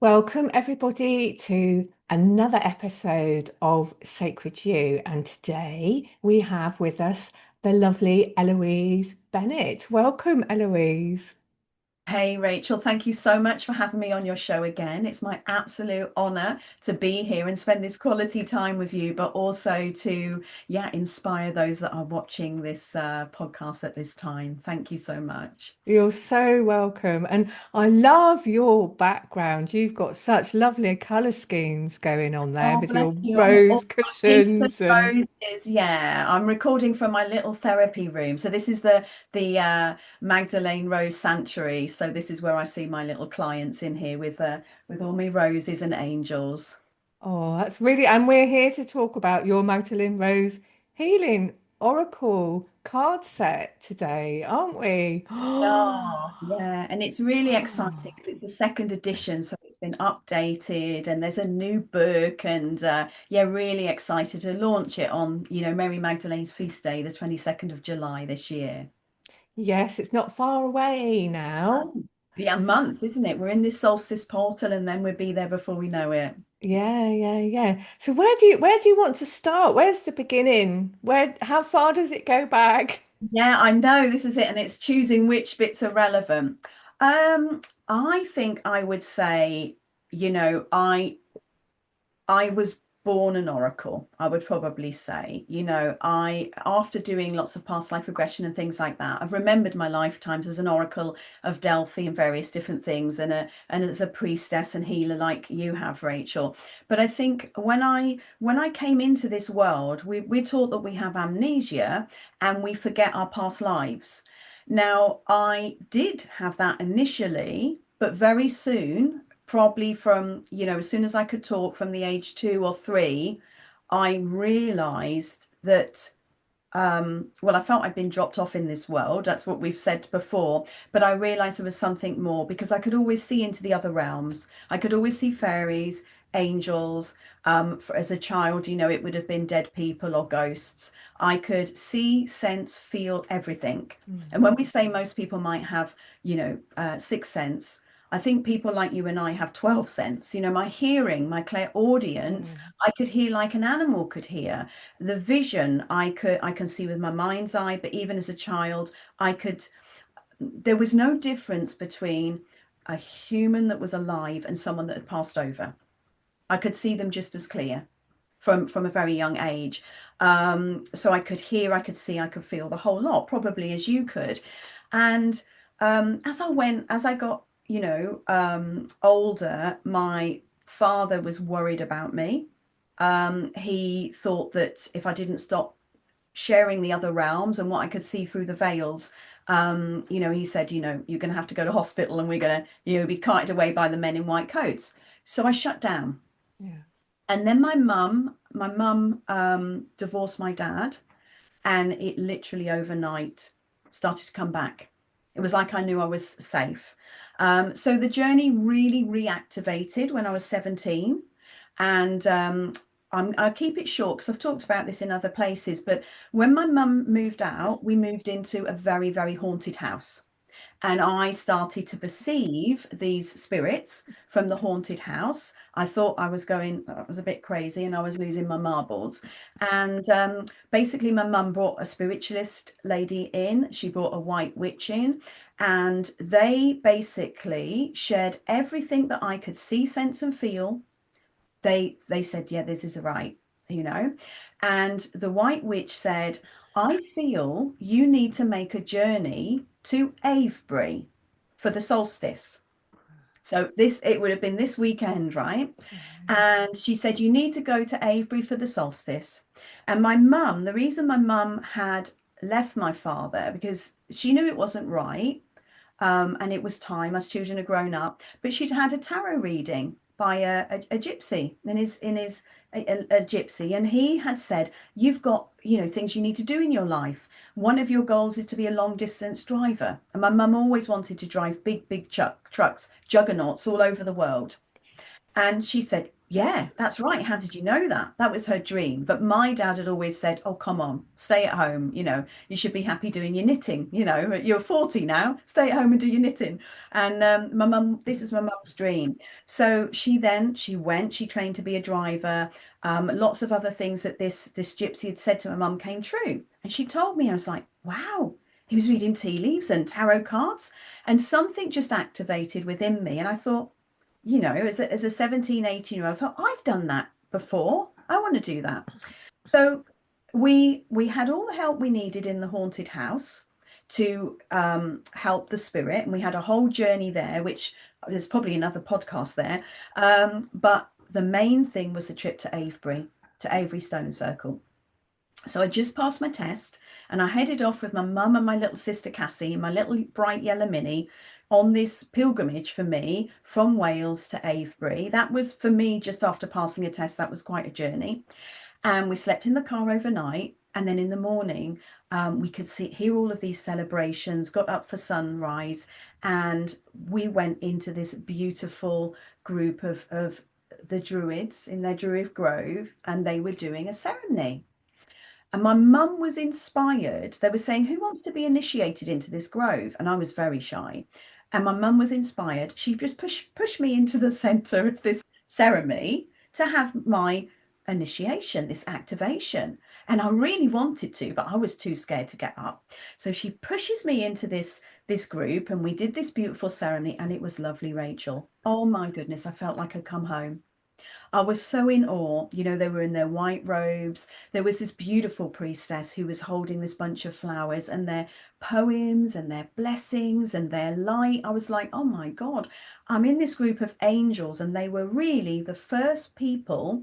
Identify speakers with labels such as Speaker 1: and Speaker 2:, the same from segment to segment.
Speaker 1: Welcome, everybody, to another episode of Sacred You. And today we have with us the lovely Eloise Bennett. Welcome, Eloise.
Speaker 2: Hey Rachel, thank you so much for having me on your show again. It's my absolute honor to be here and spend this quality time with you, but also to, inspire those that are watching this podcast at this time. Thank you so much.
Speaker 1: You're so welcome. And I love your background. You've got such lovely colour schemes going on there
Speaker 2: Oh,
Speaker 1: with
Speaker 2: bless
Speaker 1: your
Speaker 2: you. I'm
Speaker 1: rose
Speaker 2: all peace and
Speaker 1: cushions and
Speaker 2: roses. Yeah, I'm recording from my little therapy room. So this is the Magdalene Rose Sanctuary. So this is where I see my little clients in here with all my roses and angels.
Speaker 1: oh, that's really, and we're here to talk about your Magdalene Rose Healing Oracle card set today, aren't we?
Speaker 2: Oh, yeah, and it's really exciting because it's the second edition, so it's been updated and there's a new book and really excited to launch it on, Mary Magdalene's feast day, the 22nd of July this year.
Speaker 1: Yes, it's not far away now.
Speaker 2: Oh, yeah, a month, isn't it? We're in this solstice portal and then we'll be there before we know it.
Speaker 1: Yeah, yeah, yeah. So where do you want to start? Where's the beginning? How far does it go back?
Speaker 2: Yeah, I know this is it, and it's choosing which bits are relevant. I think I would say, you know, I I was born an oracle, I would probably say. After doing lots of past life regression and things like that, I've remembered my lifetimes as an oracle of Delphi and various different things, and as a priestess and healer like you have, Rachel. But I think when I came into this world, we're taught that we have amnesia and we forget our past lives. Now, I did have that initially, but very soon, probably from, as soon as I could talk from the age 2 or 3, I realized that, well, I felt I'd been dropped off in this world. That's what we've said before. But I realized there was something more because I could always see into the other realms. I could always see fairies, angels. As a child, it would have been dead people or ghosts. I could see, sense, feel everything. And when we say most people might have, sixth sense, I think people like you and I have 12 sense. My hearing, my clairaudience,
Speaker 1: Mm.
Speaker 2: I could hear like an animal could hear. The vision I can see with my mind's eye, but even as a child, there was no difference between a human that was alive and someone that had passed over. I could see them just as clear from a very young age. So I could hear, I could see, I could feel the whole lot, probably as you could. And as I got, older, my father was worried about me. He thought that if I didn't stop sharing the other realms and what I could see through the veils, he said, you're going to have to go to hospital and we're going to, be carted away by the men in white coats. So I shut down.
Speaker 1: Yeah.
Speaker 2: And then my mum divorced my dad, and it literally overnight started to come back. It was like I knew I was safe. So the journey really reactivated when I was 17. And I'll keep it short because I've talked about this in other places. But when my mum moved out, we moved into a very, very haunted house. And I started to perceive these spirits from the haunted house. I thought I was a bit crazy and I was losing my marbles. And basically, my mum brought a spiritualist lady in. She brought a white witch in, and they basically shared everything that I could see, sense, and feel. They said, yeah, this is right, you know. And the white witch said, I feel you need to make a journey to Avebury for the solstice. So it would have been this weekend, right? And she said, you need to go to Avebury for the solstice. And the reason my mum had left my father, because she knew it wasn't right, and it was time, as children are grown up, but she'd had a tarot reading by a gypsy a gypsy, and he had said, you've got, things you need to do in your life. One of your goals is to be a long distance driver. And my mum always wanted to drive big trucks, juggernauts all over the world. And she said, Yeah, that's right. How did you know that? That was her dream. But my dad had always said, oh, come on, stay at home. You should be happy doing your knitting. You're 40 now, stay at home and do your knitting. And my mum, this was my mum's dream. So she trained to be a driver. Lots of other things that this gypsy had said to my mum came true. And she told me, I was like, wow, he was reading tea leaves and tarot cards. And something just activated within me. And I thought, as a 17, 18-year-old, I thought, I've done that before. I want to do that. So we had all the help we needed in the haunted house to help the spirit. And we had a whole journey there, which there's probably another podcast there. But the main thing was the trip to Avebury Stone Circle. So I just passed my test and I headed off with my mum and my little sister Cassie, my little bright yellow Mini, on this pilgrimage for me from Wales to Avebury. That was for me just after passing a test. That was quite a journey. And we slept in the car overnight. And then in the morning, we could hear all of these celebrations, got up for sunrise, and we went into this beautiful group of the Druids in their Druid Grove, and they were doing a ceremony. And my mum was inspired. They were saying, who wants to be initiated into this grove? And I was very shy. And my mum was inspired. She just pushed me into the center of this ceremony to have my initiation, this activation. And I really wanted to, but I was too scared to get up. So she pushes me into this group, and we did this beautiful ceremony, and it was lovely, Rachel. Oh my goodness, I felt like I'd come home. I was so in awe. They were in their white robes. There was this beautiful priestess who was holding this bunch of flowers and their poems and their blessings and their light. I was like, oh my God, I'm in this group of angels. And they were really the first people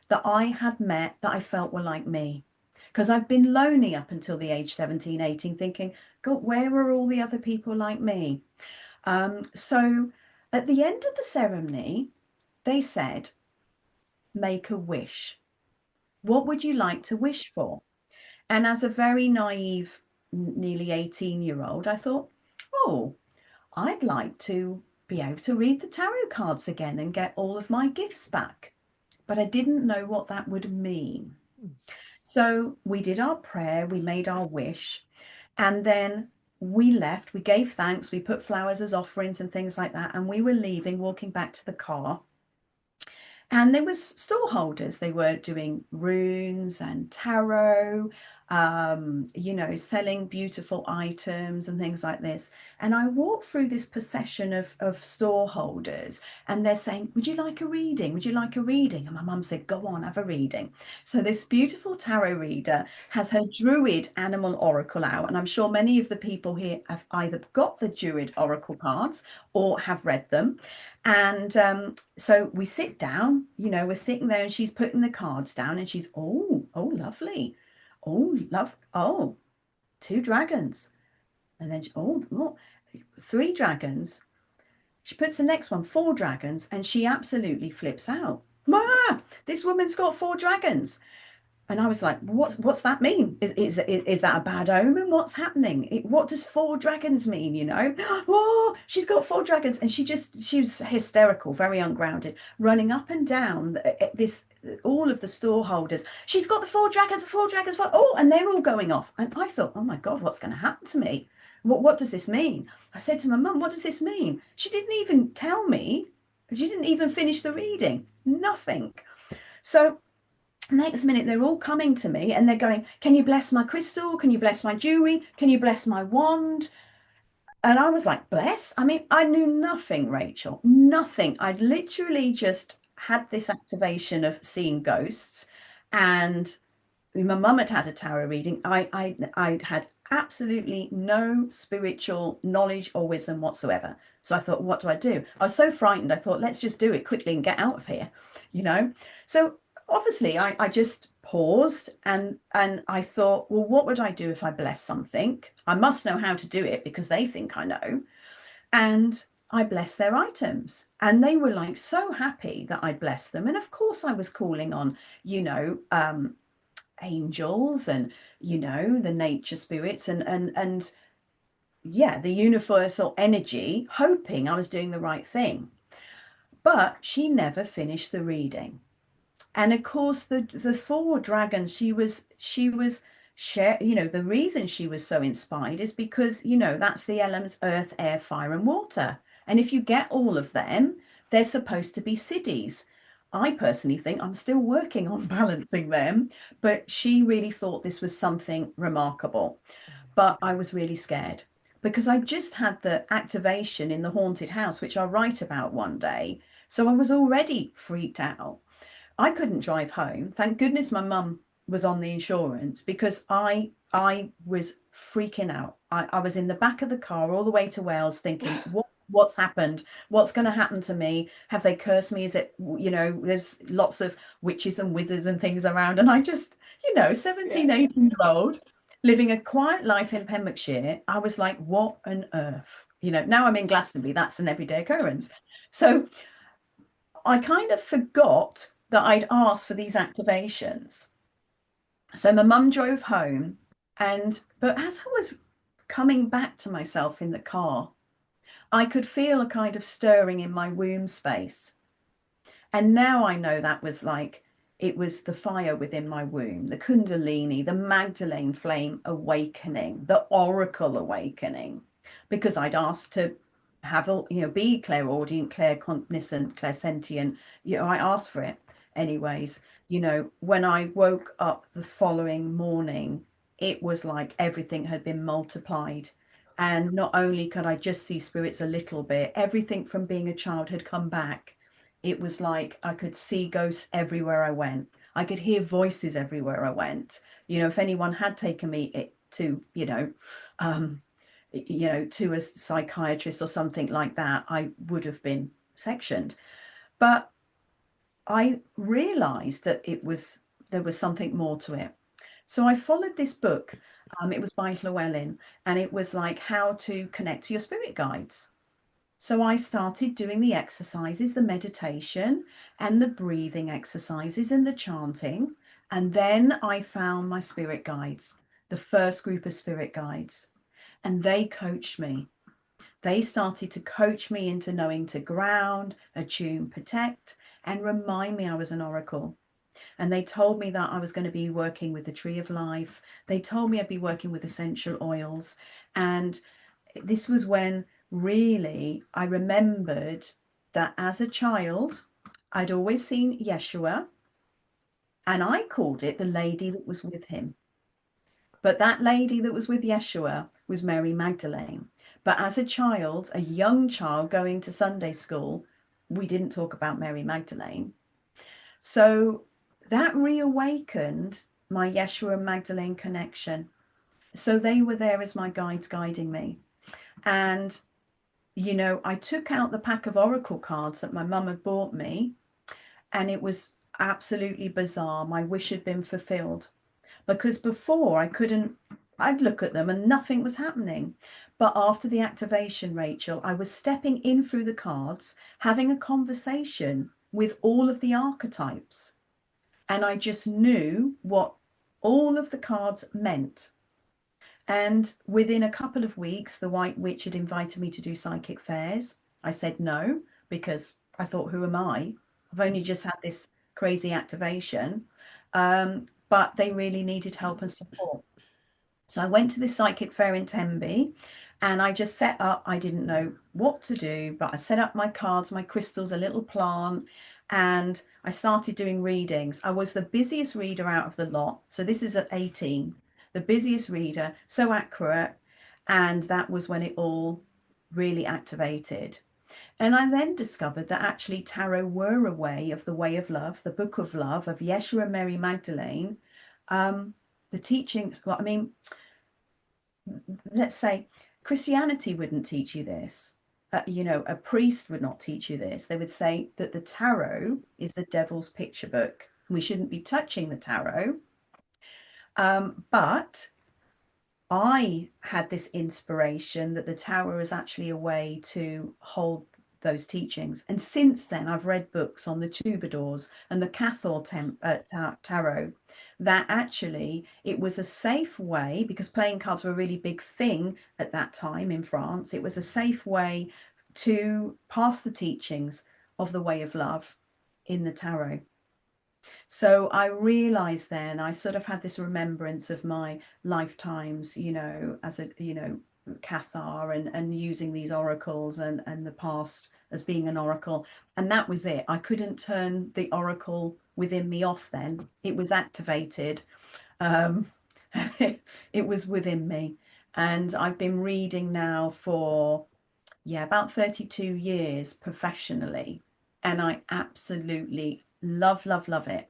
Speaker 2: that I had met that I felt were like me. Because I've been lonely up until the age 17, 18, thinking, God, where are all the other people like me? So at the end of the ceremony, they said, make a wish. What would you like to wish for? And as a very naive, nearly 18-year-old, I thought, oh, I'd like to be able to read the tarot cards again and get all of my gifts back. But I didn't know what that would mean. So we did our prayer, we made our wish, and then we left. We gave thanks, we put flowers as offerings and things like that. And we were leaving, walking back to the car. And there was stall holders. They were doing runes and tarot, selling beautiful items and things like this. And I walked through this procession of stall holders, and they're saying, would you like a reading? Would you like a reading? And my mum said, go on, have a reading. So this beautiful tarot reader has her Druid Animal Oracle out. And I'm sure many of the people here have either got the Druid Oracle cards or have read them. And so we sit down, we're sitting there, and she's putting the cards down, and she's, oh, lovely. Oh, 2 dragons. And then, oh, 3 dragons. She puts the next one, 4 dragons, and she absolutely flips out. Ma, this woman's got 4 dragons. And I was like, what's that mean? Is that a bad omen? What's happening? What does 4 dragons mean, Oh, she's got 4 dragons. And she was hysterical, very ungrounded, running up and down all of the store holders. She's got the 4 dragons, 4 dragons, 4. Oh, and they're all going off. And I thought, oh my God, what's going to happen to me? What does this mean? I said to my mum, what does this mean? She didn't even tell me. She didn't even finish the reading. Nothing. So next minute, they're all coming to me and they're going, can you bless my crystal? Can you bless my jewelry? Can you bless my wand? And I was like, bless? I mean, I knew nothing, Rachel, nothing. I'd literally just had this activation of seeing ghosts. And my mum had had a tarot reading. I'd had absolutely no spiritual knowledge or wisdom whatsoever. So I thought, what do I do? I was so frightened. I thought, let's just do it quickly and get out of here, So obviously I just paused and I thought, well, what would I do if I bless something? I must know how to do it because they think I know. And I blessed their items, and they were like so happy that I blessed them. And of course I was calling on, angels and, the nature spirits and yeah, the universal energy, hoping I was doing the right thing. But she never finished the reading. And of course, the four dragons, she was share, the reason she was so inspired is because, that's the elements earth, air, fire, and water. And if you get all of them, they're supposed to be cities. I personally think I'm still working on balancing them, but she really thought this was something remarkable. But I was really scared because I just had the activation in the haunted house, which I'll write about one day. So I was already freaked out. I couldn't drive home. Thank goodness my mum was on the insurance, because I was freaking out. I was in the back of the car all the way to Wales thinking, what's happened? What's going to happen to me? Have they cursed me? Is it, there's lots of witches and wizards and things around. And I just, 17,
Speaker 1: Yeah.
Speaker 2: 18-year-old living a quiet life in Pembrokeshire, I was like, what on earth? Now I'm in Glastonbury, that's an everyday occurrence. So I kind of forgot that I'd asked for these activations. So my mum drove home, but as I was coming back to myself in the car, I could feel a kind of stirring in my womb space. And now I know that was like, it was the fire within my womb, the Kundalini, the Magdalene flame awakening, the oracle awakening, because I'd asked to have a, be clairaudient, claircognizant, clairsentient. I asked for it anyways. When I woke up the following morning, it was like everything had been multiplied. And not only could I just see spirits a little bit, everything from being a child had come back. It was like I could see ghosts everywhere I went. I could hear voices everywhere I went. If anyone had taken me to, to a psychiatrist or something like that, I would have been sectioned. But I realized that there was something more to it. So I followed this book. It was by Llewellyn, and it was like how to connect to your spirit guides. So I started doing the exercises, the meditation and the breathing exercises and the chanting. And then I found my spirit guides, the first group of spirit guides, and they coached me. They started to coach me into knowing to ground, attune, protect, and remind me I was an oracle. And they told me that I was going to be working with the tree of life. They told me I'd be working with essential oils. And this was when really I remembered that as a child, I'd always seen Yeshua, and I called it the lady that was with him. But that lady that was with Yeshua was Mary Magdalene. But as a child, a young child going to Sunday school, we didn't talk about Mary Magdalene. So that reawakened my Yeshua and Magdalene connection. So they were there as my guides guiding me. And, I took out the pack of oracle cards that my mum had bought me, and it was absolutely bizarre. My wish had been fulfilled, because before I'd look at them and nothing was happening. But after the activation, Rachel, I was stepping in through the cards, having a conversation with all of the archetypes. And I just knew what all of the cards meant. And within a couple of weeks, the White Witch had invited me to do psychic fairs. I said no, because I thought, who am I? I've only just had this crazy activation. But they really needed help and support. So I went to this psychic fair in Tenby, and I just set up. I didn't know what to do, but I set up my cards, my crystals, a little plant, and I started doing readings. I was the busiest reader out of the lot. So this is at 18, the busiest reader, so accurate. And that was when it all really activated. And I then discovered that actually tarot were a way of the way of love, the book of love of Yeshua and Mary Magdalene. The teachings, well, I mean, let's say Christianity wouldn't teach you this. A priest would not teach you this. They would say that the tarot is the devil's picture book. We shouldn't be touching the tarot. But I had this inspiration that the tarot is actually a way to hold those teachings. And since then, I've read books on the troubadours and the Cathar tarot, that actually it was a safe way, because playing cards were a really big thing at that time in France. It was a safe way to pass the teachings of the way of love in the tarot. So I realized then, I sort of had this remembrance of my lifetimes, as a, Cathar, and using these oracles and the past as being an oracle. And that was it. I couldn't turn the oracle within me off then. It was activated. Um, it was within me. And I've been reading now for, about 32 years professionally. And I absolutely love, love, love it.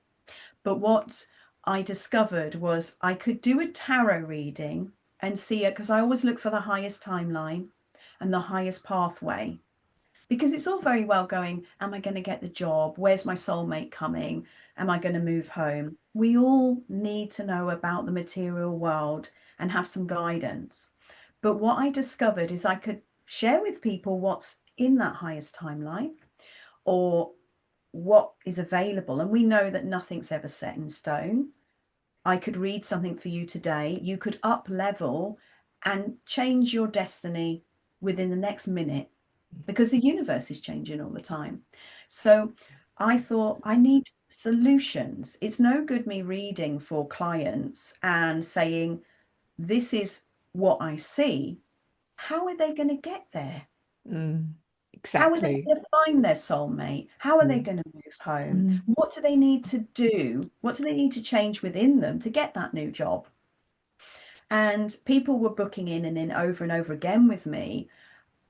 Speaker 2: But what I discovered was I could do a tarot reading and see it, because I always look for the highest timeline and the highest pathway. Because it's all very well going, am I going to get the job? Where's my soulmate coming? Am I going to move home? We all need to know about the material world and have some guidance. But what I discovered is I could share with people what's in that highest timeline, or what is available. And we know that nothing's ever set in stone. I could read something for you today. You could up level and change your destiny within the next minute, because the universe is changing all the time. So I thought, I need solutions. It's no good me reading for clients and saying, this is what I see. How are they going to get there? How are they
Speaker 1: Exactly.
Speaker 2: going to find their soulmate? How are they
Speaker 1: Mm.
Speaker 2: going to move home?
Speaker 1: Mm.
Speaker 2: What do they need to do? What do they need to change within them to get that new job? And people were booking in and in over and over again with me,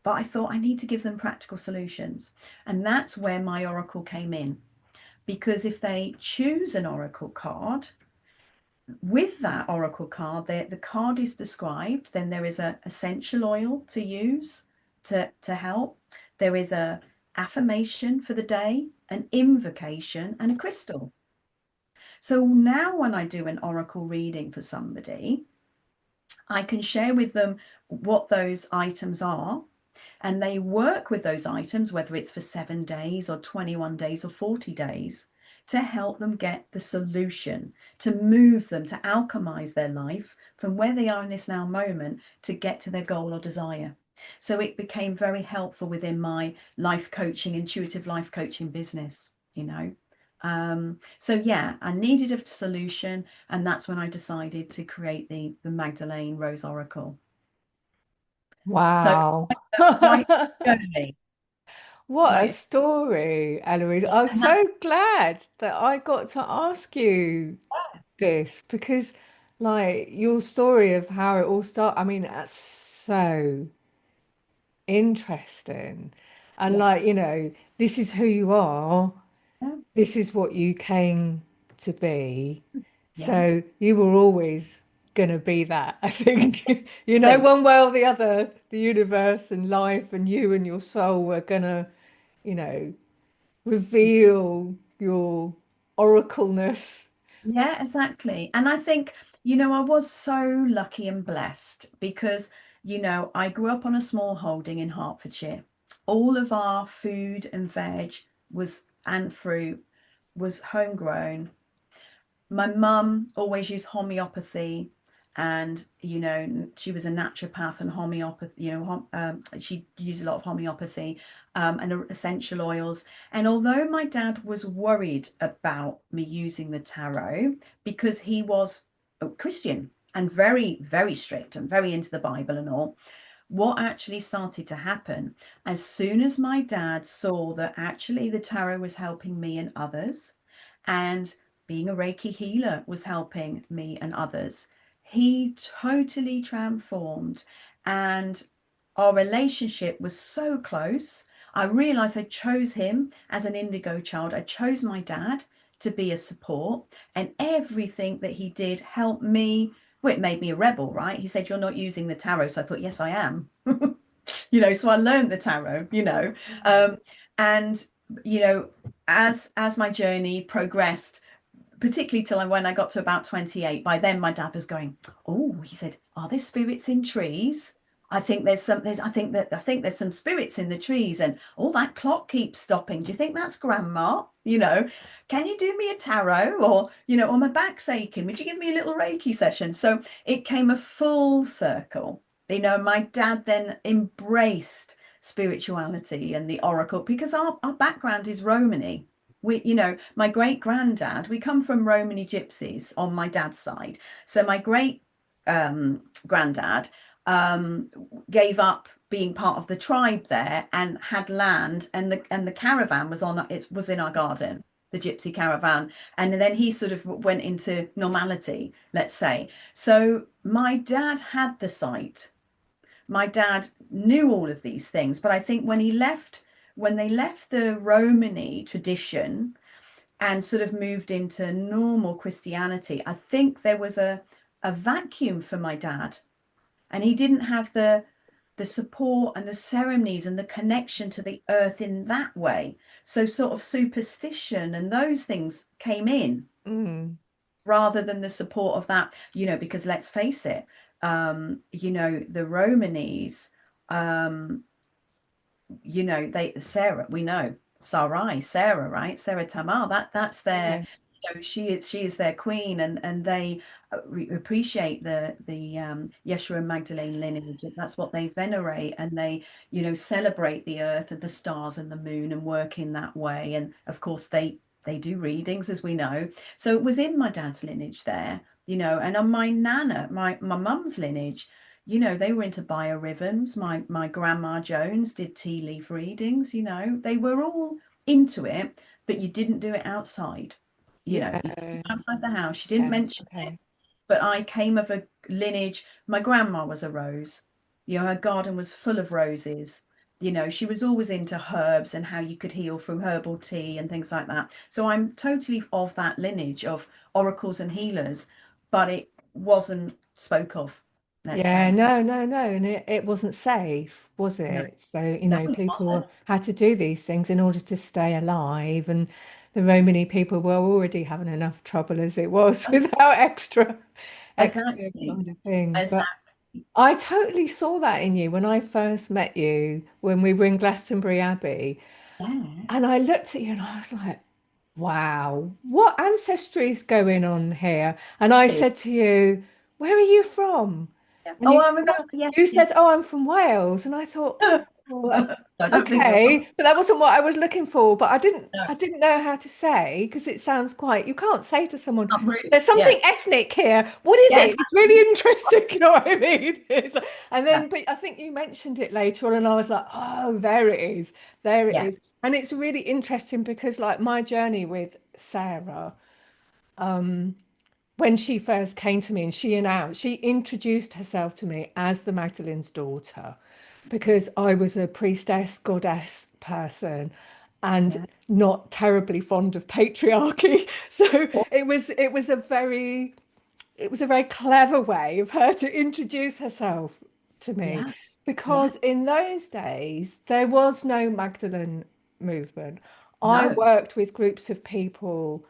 Speaker 2: but I thought I need to give them practical solutions. And that's where my oracle came in. Because if they choose an oracle card, with that oracle card, the card is described, then there is a essential oil to use to help. There is a affirmation for the day, an invocation, and a crystal. So now when I do an oracle reading for somebody, I can share with them what those items are, and they work with those items, whether it's for 7 days or 21 days or 40 days, to help them get the solution, to move them, to alchemize their life from where they are in this now moment to get to their goal or desire. So it became very helpful within my life coaching, intuitive life coaching business, So yeah, I needed a solution, and that's when I decided to create the Magdalene Rose Oracle. So
Speaker 1: Wow.
Speaker 2: quite a journey.
Speaker 1: What a
Speaker 2: Quite
Speaker 1: story, Eloise.
Speaker 2: a,
Speaker 1: I'm
Speaker 2: and that,
Speaker 1: so glad that I got to ask you this because, like, your story of how it all started, I mean, that's so interesting. And,
Speaker 2: yeah,
Speaker 1: like, this is who you are,
Speaker 2: yeah,
Speaker 1: this is what you came to be.
Speaker 2: yeah,
Speaker 1: So you were always going to be that, I think.
Speaker 2: please.
Speaker 1: One way or the other, the universe and life and you and your soul were going to, you know, reveal your oracleness.
Speaker 2: Yeah, exactly. And I think, I was so lucky and blessed because, I grew up on a small holding in Hertfordshire. All of our food and veg and fruit was homegrown. My mum always used homeopathy, and she was a naturopath and homeopathy, she used a lot of homeopathy, and essential oils. And although my dad was worried about me using the tarot, because he was a Christian and very, very strict and very into the Bible and all, what actually started to happen, as soon as my dad saw that actually the tarot was helping me and others, and being a Reiki healer was helping me and others, he totally transformed. And our relationship was so close. I realized I chose him as an indigo child. I chose my dad to be a support, and everything that he did helped me. Well, it made me a rebel, right? He said, "You're not using the tarot." So I thought, yes, I am. So I learned the tarot, and as my journey progressed, particularly till when I got to about 28, by then my dad was going, "Oh," he said, "are there spirits in trees? I think there's some spirits in the trees, and all that clock keeps stopping. Do you think that's grandma? Can you do me a tarot, or my back's aching? Would you give me a little Reiki session?" So it came a full circle. My dad then embraced spirituality and the oracle, because our background is Romany. We, you know, my great granddad, we come from Romany gypsies on my dad's side. So my great granddad gave up being part of the tribe there and had land, and the caravan was on, it was in our garden, the gypsy caravan. And then he sort of went into normality, let's say. So my dad had the site. My dad knew all of these things, but I think when they left the Romany tradition and sort of moved into normal Christianity, I think there was a vacuum for my dad, and he didn't have the support and the ceremonies and the connection to the earth in that way. So sort of superstition and those things came in
Speaker 1: Mm.
Speaker 2: rather than the support of that, you know, because let's face it, you know, the Romanes, you know, they, Sarah, we know Sarai, Sarah, right? Sarah Tamar, that's their,
Speaker 1: Yeah.
Speaker 2: you know, she is their queen, and they appreciate the Yeshua and Magdalene lineage. That's what they venerate, and they, you know, celebrate the earth and the stars and the moon and work in that way. And of course they do readings, as we know. So it was in my dad's lineage there, you know, and on my nana, my mum's lineage, you know, they were into biorhythms. My grandma Jones did tea leaf readings, you know, they were all into it, but you didn't do it outside, you know,
Speaker 1: Yeah.
Speaker 2: outside the house. She didn't
Speaker 1: Yeah.
Speaker 2: mention it,
Speaker 1: Okay.
Speaker 2: but I came of a lineage. My grandma was a rose. You know, her garden was full of roses. You know, she was always into herbs and how you could heal through herbal tea and things like that. So I'm totally of that lineage of oracles and healers, but it wasn't spoke of, let's
Speaker 1: Yeah,
Speaker 2: say.
Speaker 1: no, and it wasn't safe, was
Speaker 2: No,
Speaker 1: it? So, you
Speaker 2: no,
Speaker 1: know,
Speaker 2: it wasn't.
Speaker 1: people had to do these things in order to stay alive, and the Romany people were already having enough trouble as it was without extra
Speaker 2: Exactly.
Speaker 1: kind of things. But
Speaker 2: Exactly.
Speaker 1: I totally saw that in you when I first met you when we were in Glastonbury Abbey,
Speaker 2: Yeah.
Speaker 1: and I looked at you and I was like, wow, what ancestry is going on here? And I
Speaker 2: It-
Speaker 1: said to you, where are you from?
Speaker 2: yeah.
Speaker 1: And
Speaker 2: Oh,
Speaker 1: you
Speaker 2: I
Speaker 1: said,
Speaker 2: remember.
Speaker 1: oh,
Speaker 2: Yes,
Speaker 1: you
Speaker 2: yes.
Speaker 1: said, oh, I'm from Wales. And I thought, well,
Speaker 2: I don't think you're wrong.
Speaker 1: okay, but that wasn't what I was looking for. But
Speaker 2: No,
Speaker 1: I didn't know how to say because it sounds quite, you can't say to someone,
Speaker 2: not really.
Speaker 1: there's
Speaker 2: Yeah.
Speaker 1: something ethnic here. What is
Speaker 2: Yes.
Speaker 1: it? It's really interesting. You know what I mean? And
Speaker 2: Yeah.
Speaker 1: then, but I think you mentioned it later on, and I was like, oh, there it is. There it
Speaker 2: Yeah.
Speaker 1: is. And it's really interesting because, like, my journey with Sarah, when she first came to me and she introduced herself to me as the Magdalene's daughter because I was a priestess, goddess person and
Speaker 2: Yeah.
Speaker 1: not terribly fond of patriarchy. So
Speaker 2: Oh,
Speaker 1: it was a very clever way of her to introduce herself to me
Speaker 2: yeah. Yeah.
Speaker 1: because in those days there was no Magdalene movement. I
Speaker 2: No,
Speaker 1: worked with groups of people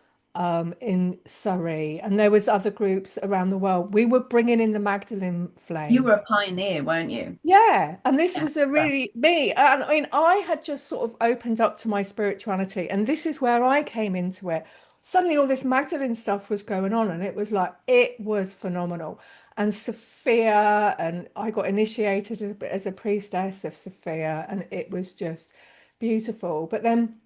Speaker 1: in Surrey, and there was other groups around the world. We were bringing in the Magdalene
Speaker 2: you
Speaker 1: flame.
Speaker 2: were a pioneer, weren't you?
Speaker 1: Yeah, and this
Speaker 2: Yeah.
Speaker 1: was a really me. And I mean, I had just sort of opened up to my spirituality, and this is where I came into it. Suddenly, all this Magdalene stuff was going on, and it was like it was phenomenal. And Sophia, and I got initiated as a priestess of Sophia, and it was just beautiful. But then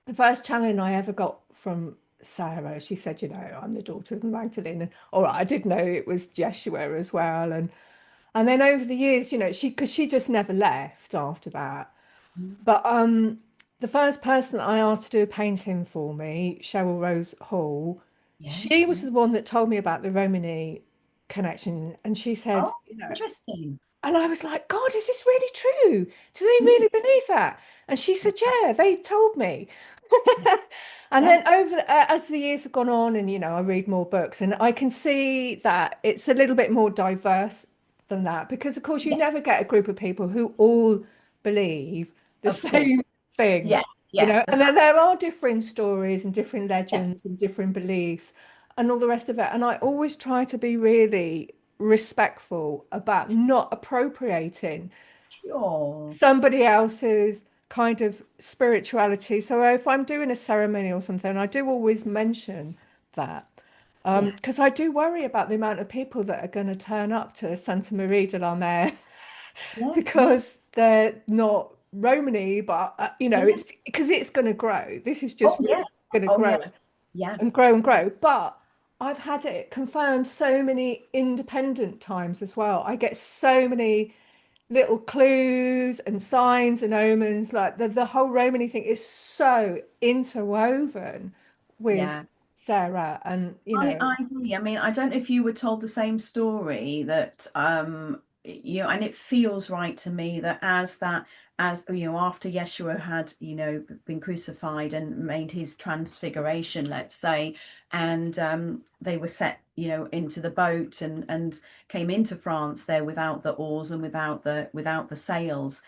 Speaker 1: the first challenge I ever got from Sarah, she said, you know, I'm the daughter of Magdalene, and all right, I did know it was Yeshua as well, and then over the years, you know, because she just never left after that.
Speaker 2: Mm.
Speaker 1: But the first person I asked to do a painting for me, Cheryl Rose Hall, she
Speaker 2: Yes.
Speaker 1: was
Speaker 2: Yeah.
Speaker 1: the one that told me about the Romany connection. And she said,
Speaker 2: Oh,
Speaker 1: you know,
Speaker 2: interesting.
Speaker 1: and I was like, God, is this really true? Do they
Speaker 2: Mm.
Speaker 1: really believe that? And she said, yeah, they told me.
Speaker 2: Yeah.
Speaker 1: And
Speaker 2: Yeah.
Speaker 1: then as the years have gone on, and you know, I read more books, and I can see that it's a little bit more diverse than that, because of course you
Speaker 2: Yes.
Speaker 1: never get a group of people who all believe the
Speaker 2: Of course.
Speaker 1: same thing,
Speaker 2: Yeah.
Speaker 1: you
Speaker 2: Yeah.
Speaker 1: know.
Speaker 2: The
Speaker 1: And
Speaker 2: fact.
Speaker 1: then there are different stories and different
Speaker 2: Yeah.
Speaker 1: legends and different beliefs and all the rest of it. And I always try to be really respectful about not appropriating
Speaker 2: Sure.
Speaker 1: somebody else's kind of spirituality. So if I'm doing a ceremony or something, I do always mention that.
Speaker 2: Yeah.
Speaker 1: Because I do worry about the amount of people that are going to turn up to Santa Maria de la Mer
Speaker 2: Yeah. Yeah.
Speaker 1: because they're not. Romany, but
Speaker 2: Yeah.
Speaker 1: it's because it's going to grow. This is
Speaker 2: Oh
Speaker 1: just
Speaker 2: yeah.
Speaker 1: really going to
Speaker 2: Oh
Speaker 1: grow
Speaker 2: yeah. Yeah.
Speaker 1: and grow and grow. But I've had it confirmed so many independent times as well. I get so many little clues and signs and omens. Like the whole Romany thing is so interwoven with
Speaker 2: Yeah.
Speaker 1: Sarah, and
Speaker 2: I agree. I mean, I don't know if you were told the same story that and it feels right to me that as after Yeshua had been crucified and made his transfiguration, let's say, and they were set into the boat and came into France there without the oars and without the sails.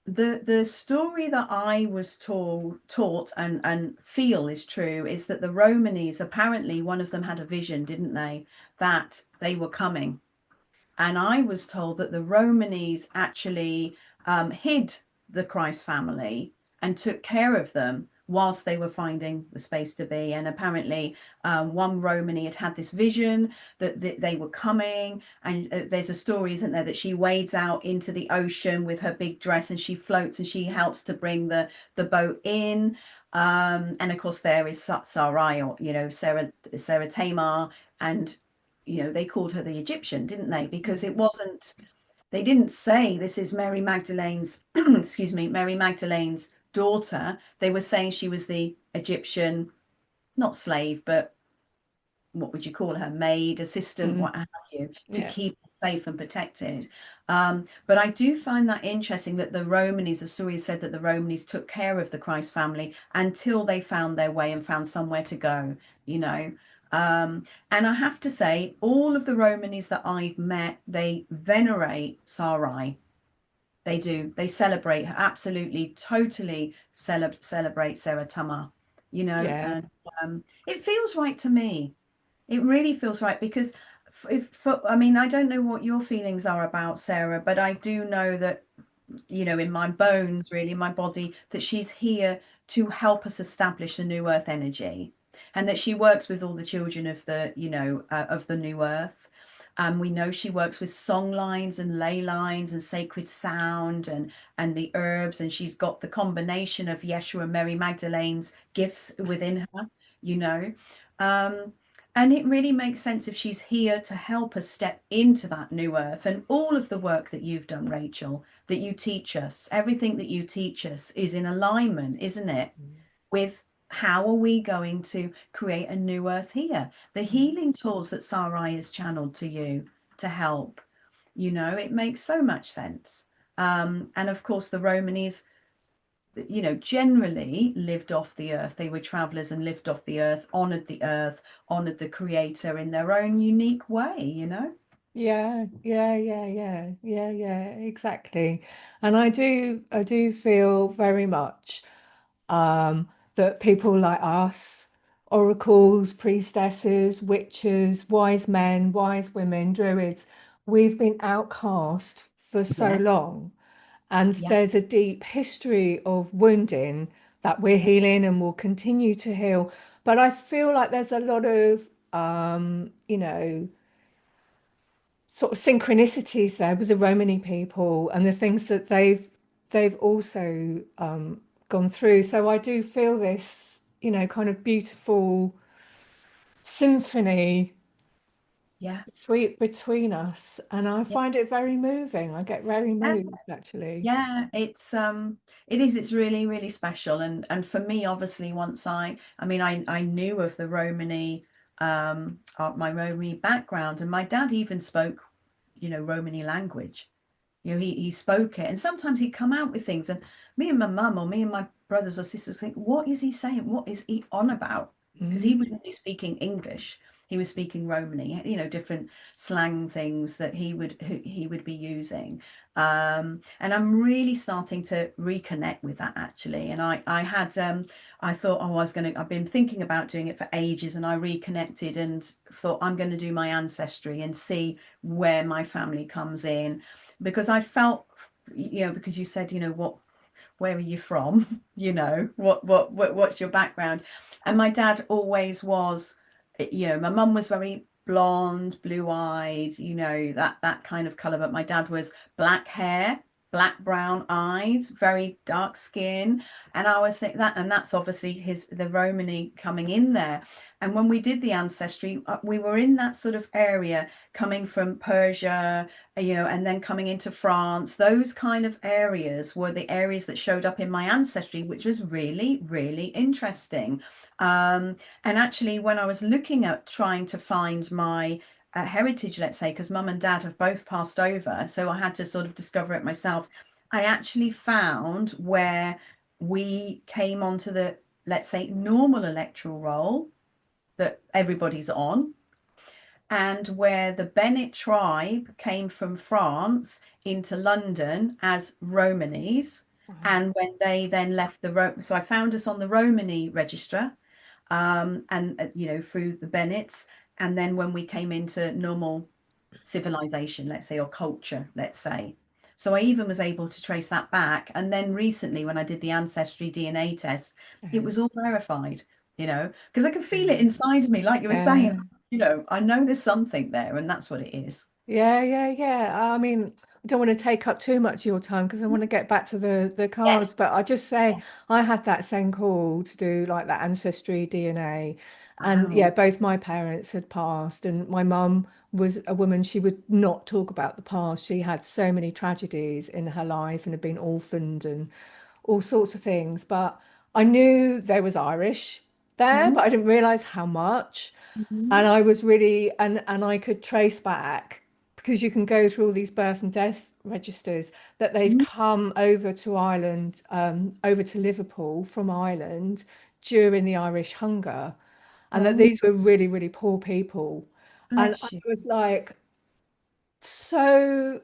Speaker 2: The story that I was taught and feel is true is that the Romanies, apparently one of them had a vision, didn't they, that they were coming. And I was told that the Romanies actually hid the Christ family and took care of them whilst they were finding the space to be. And apparently, one Romany had had this vision that they were coming. And there's a story, isn't there, that she wades out into the ocean with her big dress and she floats and she helps to bring the boat in. And of course, there is Sarai, or Sarah Tamar, and they called her the Egyptian, didn't they? Because it wasn't, they didn't say this is Mary Magdalene's, excuse me, Mary Magdalene's daughter. They were saying she was the Egyptian, not slave, but what would you call her, maid, assistant,
Speaker 1: Mm,
Speaker 2: what have you, to
Speaker 1: yeah,
Speaker 2: keep her safe and protected. But I do find that interesting that the Romanies, the story said that the Romanies took care of the Christ family until they found their way and found somewhere to go, you know. And I have to say, all of the Romanies that I've met, they venerate Sarai. They do. They celebrate her, absolutely, totally celebrate Sarah Tama,
Speaker 1: yeah,
Speaker 2: and it feels right to me. It really feels right because I mean, I don't know what your feelings are about Sarah, but I do know that, in my bones, really, in my body, that she's here to help us establish the new earth energy and that she works with all the children of the new earth. We know she works with song lines and ley lines and sacred sound and the herbs, and she's got the combination of Yeshua and Mary Magdalene's gifts within her, you know. Um, and it really makes sense if she's here to help us step into that new earth. And all of the work that you've done, Rachel, that you teach us, everything that you teach us is in alignment, isn't it, with how are we going to create a new earth here? The healing tools that Sarai has channeled to you to help, it makes so much sense. And of course, the Romanis, generally lived off the earth. They were travelers and lived off the earth, honored the creator in their own unique way.
Speaker 1: yeah, yeah, yeah, yeah, yeah, yeah, exactly. And I do feel very much that people like us, oracles, priestesses, witches, wise men, wise women, druids, we've been outcast for so
Speaker 2: Yeah,
Speaker 1: long. And
Speaker 2: yeah,
Speaker 1: there's a deep history of wounding that we're
Speaker 2: yeah,
Speaker 1: healing and will continue to heal. But I feel like there's a lot of, sort of synchronicities there with the Romany people and the things that they've also gone through. So I do feel this, kind of beautiful symphony
Speaker 2: yeah,
Speaker 1: between us, and I
Speaker 2: yeah.
Speaker 1: find it very moving. I get very
Speaker 2: Yeah.
Speaker 1: moved actually.
Speaker 2: Yeah, it's really, really special. And for me, obviously, once I mean, I knew of the Romany, my Romany background, and my dad even spoke, Romany language. He spoke it, and sometimes he'd come out with things, and me and my mum or me and my brothers or sisters think, what is he saying? What is he on about? Because he
Speaker 1: Mm,
Speaker 2: wasn't really speaking English. He was speaking Romany, different slang things that he would be using. And I'm really starting to reconnect with that actually. And I thought, oh, I've been thinking about doing it for ages, and I reconnected and thought I'm going to do my ancestry and see where my family comes in, because I felt, because you said, where are you from? What's your background? And my dad always was, my mum was very blonde, blue-eyed, that kind of color, but my dad was black hair, black brown eyes, very dark skin. And I was thinking that, and that's obviously the Romany coming in there. And when we did the ancestry, we were in that sort of area coming from Persia, and then coming into France. Those kind of areas were the areas that showed up in my ancestry, which was really, really interesting. And actually, when I was looking at trying to find my heritage, let's say, because mum and dad have both passed over, so I had to sort of discover it myself. I actually found where we came onto the, let's say, normal electoral roll that everybody's on, and where the Bennett tribe came from France into London as Romanys.
Speaker 1: Wow.
Speaker 2: And when they then left so I found us on the Romany register, and through the Bennets. And then when we came into normal civilization, let's say, or culture, let's say. So I even was able to trace that back. And then recently, when I did the ancestry DNA test, it
Speaker 1: Yeah.
Speaker 2: was all verified, because I can feel it inside of me, like you were saying,
Speaker 1: Yeah.
Speaker 2: I know there's something there, and that's what it is.
Speaker 1: Yeah, yeah, yeah. I mean, I don't want to take up too much of your time because I want to get back to the
Speaker 2: Yes.
Speaker 1: cards, but I just say I had that same call to do like that ancestry DNA. And
Speaker 2: Wow.
Speaker 1: yeah, both my parents had passed, and my mum was a woman, she would not talk about the past. She had so many tragedies in her life and had been orphaned and all sorts of things. But I knew there was Irish there,
Speaker 2: Mhm.
Speaker 1: but I didn't realize how much.
Speaker 2: Mhm.
Speaker 1: And I was really, and I could trace back because you can go through all these birth and death registers that they'd
Speaker 2: Mhm.
Speaker 1: come over to Ireland, over to Liverpool from Ireland during the Irish hunger, and that
Speaker 2: Oh,
Speaker 1: these were really, really poor people. And I
Speaker 2: bless you.
Speaker 1: was like, so,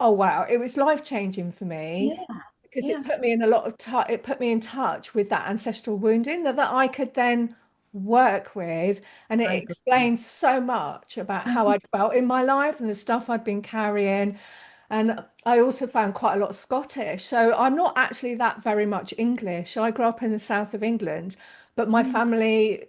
Speaker 1: oh wow, it was life changing for me
Speaker 2: Yeah.
Speaker 1: because it
Speaker 2: Yeah.
Speaker 1: put me in a lot of touch. It put me in touch with that ancestral wounding that I could then work with, and it
Speaker 2: I agree.
Speaker 1: explained so much about how
Speaker 2: Mhm.
Speaker 1: I'd felt in my life and the stuff I'd been carrying. And I also found quite a lot of Scottish. So I'm not actually that very much English. I grew up in the south of England, but my
Speaker 2: Mm.
Speaker 1: family,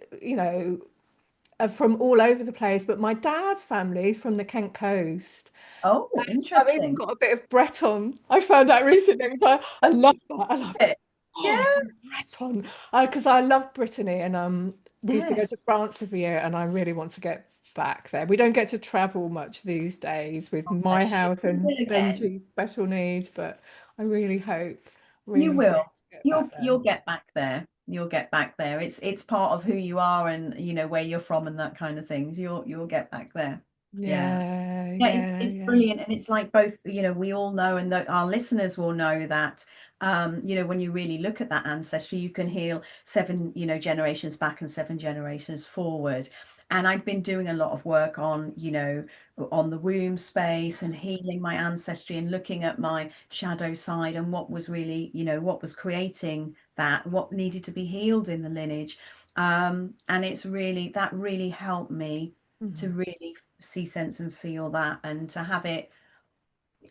Speaker 1: are from all over the place. But my dad's family is from the Kent coast.
Speaker 2: Oh,
Speaker 1: I've even
Speaker 2: interesting.
Speaker 1: got a bit of Breton. I found out recently, so I love that. I love, oh,
Speaker 2: Yeah.
Speaker 1: some Breton, because I love Brittany, and we used to go
Speaker 2: Yes.
Speaker 1: to France every year, and I really want to get back there. We don't get to travel much these days with
Speaker 2: Oh,
Speaker 1: my
Speaker 2: bless you.
Speaker 1: health
Speaker 2: You
Speaker 1: and
Speaker 2: will again.
Speaker 1: Benji's special needs, but I
Speaker 2: You
Speaker 1: really hope
Speaker 2: will.
Speaker 1: to get
Speaker 2: You'll
Speaker 1: back there.
Speaker 2: you'll get back there. You'll get back there. It's part of who you are, and where you're from and that kind of things. You'll get back there. Yeah.
Speaker 1: Yeah,
Speaker 2: Yeah,
Speaker 1: yeah,
Speaker 2: it's
Speaker 1: yeah.
Speaker 2: brilliant. And it's like both, we all know, and that our listeners will know that, when you really look at that ancestry, you can heal seven, generations back and seven generations forward. And I've been doing a lot of work on the womb space and healing my ancestry and looking at my shadow side and what was really, what was creating that, what needed to be healed in the lineage. And that really helped me to
Speaker 1: Mhm.
Speaker 2: really see, sense, and feel that, and to have it,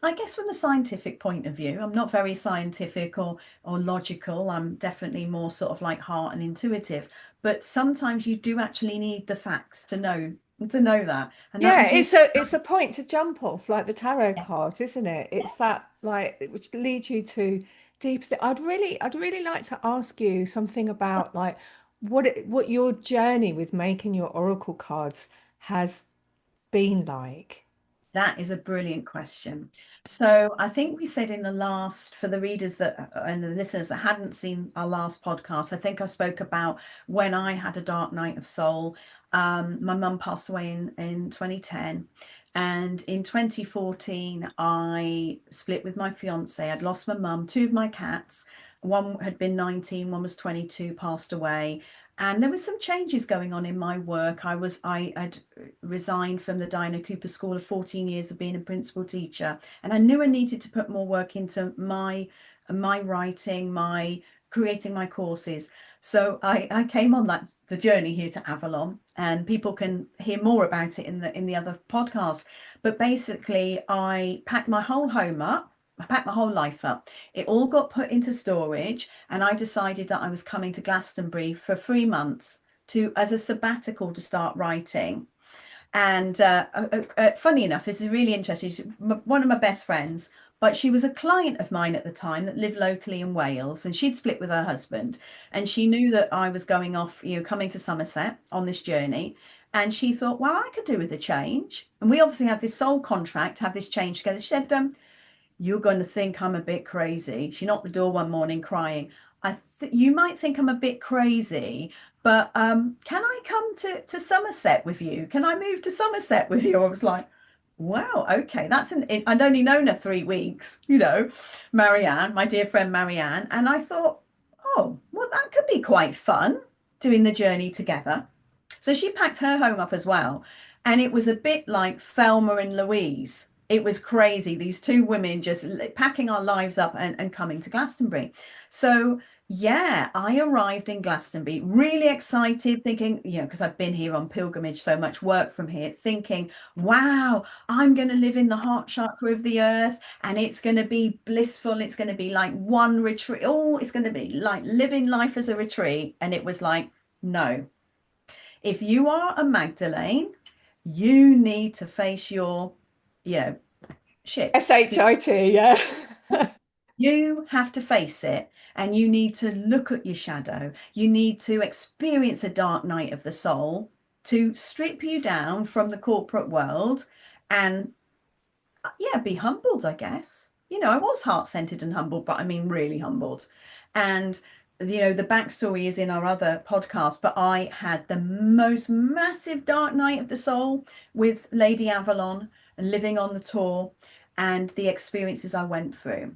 Speaker 2: I guess, from a scientific point of view. I'm not very scientific or logical. I'm definitely more sort of like heart and intuitive. But sometimes you do actually need the facts to know that. And that
Speaker 1: Yeah,
Speaker 2: was really
Speaker 1: it's a point to jump off, like the tarot
Speaker 2: yeah,
Speaker 1: card, isn't it? It's that like which leads you to deep. I'd really like to ask you something about like what your journey with making your oracle cards has been like.
Speaker 2: that is a brilliant question. So I think we said in the last, for the readers and the listeners that hadn't seen our last podcast, I think I spoke about when I had a dark night of soul. My mum passed away in 2010. And in 2014, I split with my fiance. I'd lost my mum, two of my cats. One had been 19, one was 22, passed away. And there was some changes going on in my work. I had resigned from the Diana Cooper School of 14 years of being a principal teacher, and I knew I needed to put more work into my writing, my creating my courses. So I came on the journey here to Avalon, and people can hear more about it in the other podcasts. But basically, I packed my whole home up. I packed my whole life up. It all got put into storage, and I decided that I was coming to Glastonbury for 3 months to as a sabbatical to start writing. And funny enough, this is really interesting. One of my best friends, but she was a client of mine at the time that lived locally in Wales, and she'd split with her husband, and she knew that I was going off, coming to Somerset on this journey. And she thought, well, I could do with a change. And we obviously had this soul contract to have this change together. She said, you're going to think I'm a bit crazy. She knocked the door one morning crying. You might think I'm a bit crazy, but can I come to Somerset with you? Can I move to Somerset with you? I was like, wow, okay, I'd only known her 3 weeks, Marianne, my dear friend Marianne. And I thought, oh, well, that could be quite fun doing the journey together. So she packed her home up as well. And it was a bit like Thelma and Louise. It was crazy. These two women just packing our lives up and coming to Glastonbury. So yeah, I arrived in Glastonbury, really excited, thinking, because I've been here on pilgrimage, so much work from here, thinking, wow, I'm going to live in the heart chakra of the earth and it's going to be blissful. It's going to be like one retreat. Oh, it's going to be like living life as a retreat. And it was like, no. If you are a Magdalene, you need to face your, shit.
Speaker 1: SHIT, yeah.
Speaker 2: You have to face it, and you need to look at your shadow. You need to experience a dark night of the soul to strip you down from the corporate world and, be humbled, I guess. I was heart-centered and humbled, but I mean really humbled. And the backstory is in our other podcast, but I had the most massive dark night of the soul with Lady Avalon and living on the tour and the experiences I went through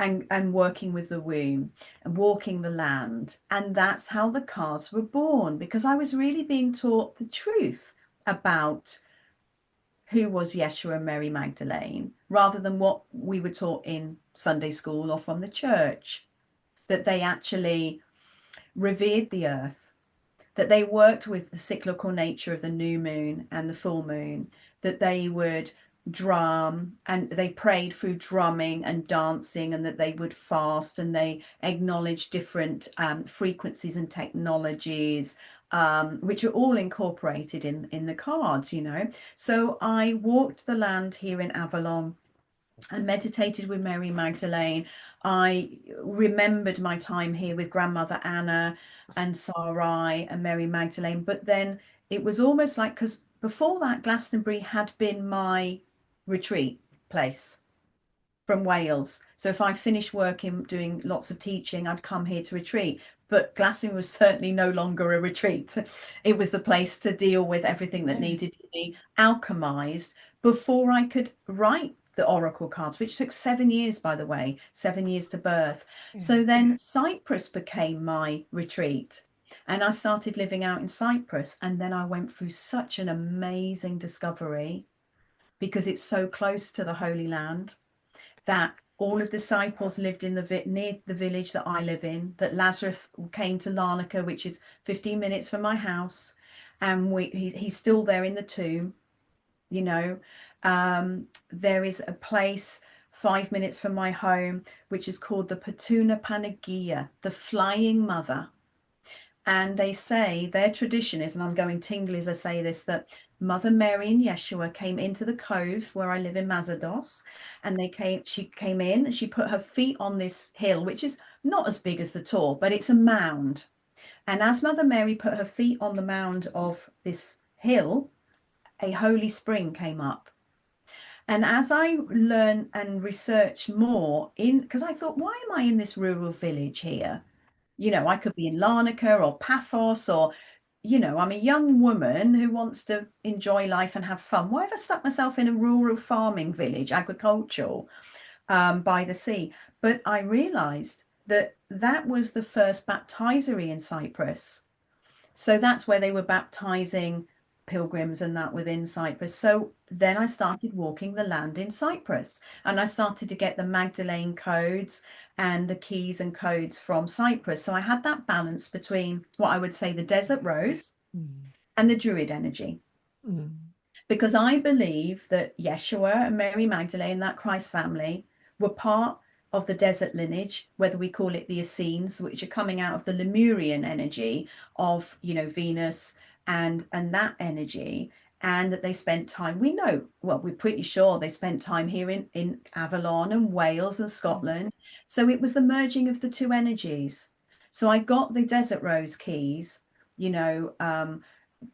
Speaker 2: and working with the womb and walking the land. And that's how the cards were born, because I was really being taught the truth about who was Yeshua and Mary Magdalene, rather than what we were taught in Sunday school or from the church, that they actually revered the earth, that they worked with the cyclical nature of the new moon and the full moon, that they would drum and they prayed through drumming and dancing, and that they would fast and they acknowledged different frequencies and technologies, which are all incorporated in the cards, So I walked the land here in Avalon and meditated with Mary Magdalene. I remembered my time here with grandmother Anna and Sarai and Mary Magdalene. But then it was almost like, because before that, Glastonbury had been my retreat place from Wales. So if I finished working, doing lots of teaching, I'd come here to retreat. But Glastonbury was certainly no longer a retreat. It was the place to deal with everything that needed to be alchemized before I could write the oracle cards, which took 7 years, by the way, 7 years to birth. So then Cyprus became my retreat, and I started living out in Cyprus. And then I went through such an amazing discovery, because it's so close to the Holy Land, that all of the disciples lived in near the village that I live in, that Lazarus came to Larnaca, which is 15 minutes from my house, and he's still there in the tomb. There is a place 5 minutes from my home which is called the Patuna Panagia, the Flying Mother. And they say, their tradition is, and I'm going tingly as I say this, that Mother Mary and Yeshua came into the cove where I live in Mazados, and she came in and she put her feet on this hill, which is not as big as the Tor, but it's a mound. And as Mother Mary put her feet on the mound of this hill, a holy spring came up. And as I learn and research more because I thought, why am I in this rural village here? I could be in Larnaca or Paphos, or, I'm a young woman who wants to enjoy life and have fun. Why have I stuck myself in a rural farming village, agricultural, by the sea? But I realized that was the first baptistery in Cyprus. So that's where they were baptizing pilgrims and that within Cyprus. So then I started walking the land in Cyprus, and I started to get the Magdalene codes and the keys and codes from Cyprus. So I had that balance between what I would say the desert rose and the druid energy. Because I believe that Yeshua and Mary Magdalene, that Christ family, were part of the desert lineage, whether we call it the Essenes, which are coming out of the Lemurian energy of, Venus and that energy. and that they spent time, we know, well, we're pretty sure they spent time here in Avalon and Wales and Scotland. So it was the merging of the two energies. So I got the Desert Rose keys, you know,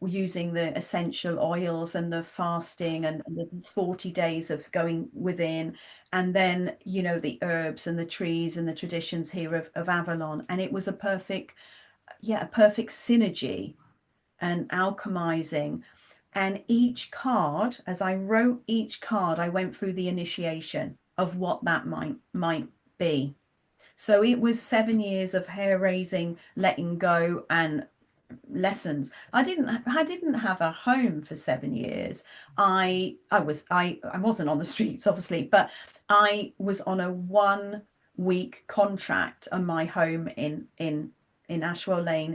Speaker 2: using the essential oils and the fasting and the 40 days of going within, and then, you know, the herbs and the trees and the traditions here of Avalon. And it was a perfect, yeah, a perfect synergy and alchemizing. And each card, as I wrote each card, I went through the initiation of what that might be. So it was 7 years of hair raising, letting go, and lessons. I didn't have a home for 7 years. I wasn't on the streets, obviously, but I was on a 1 week contract on my home in Ashwell Lane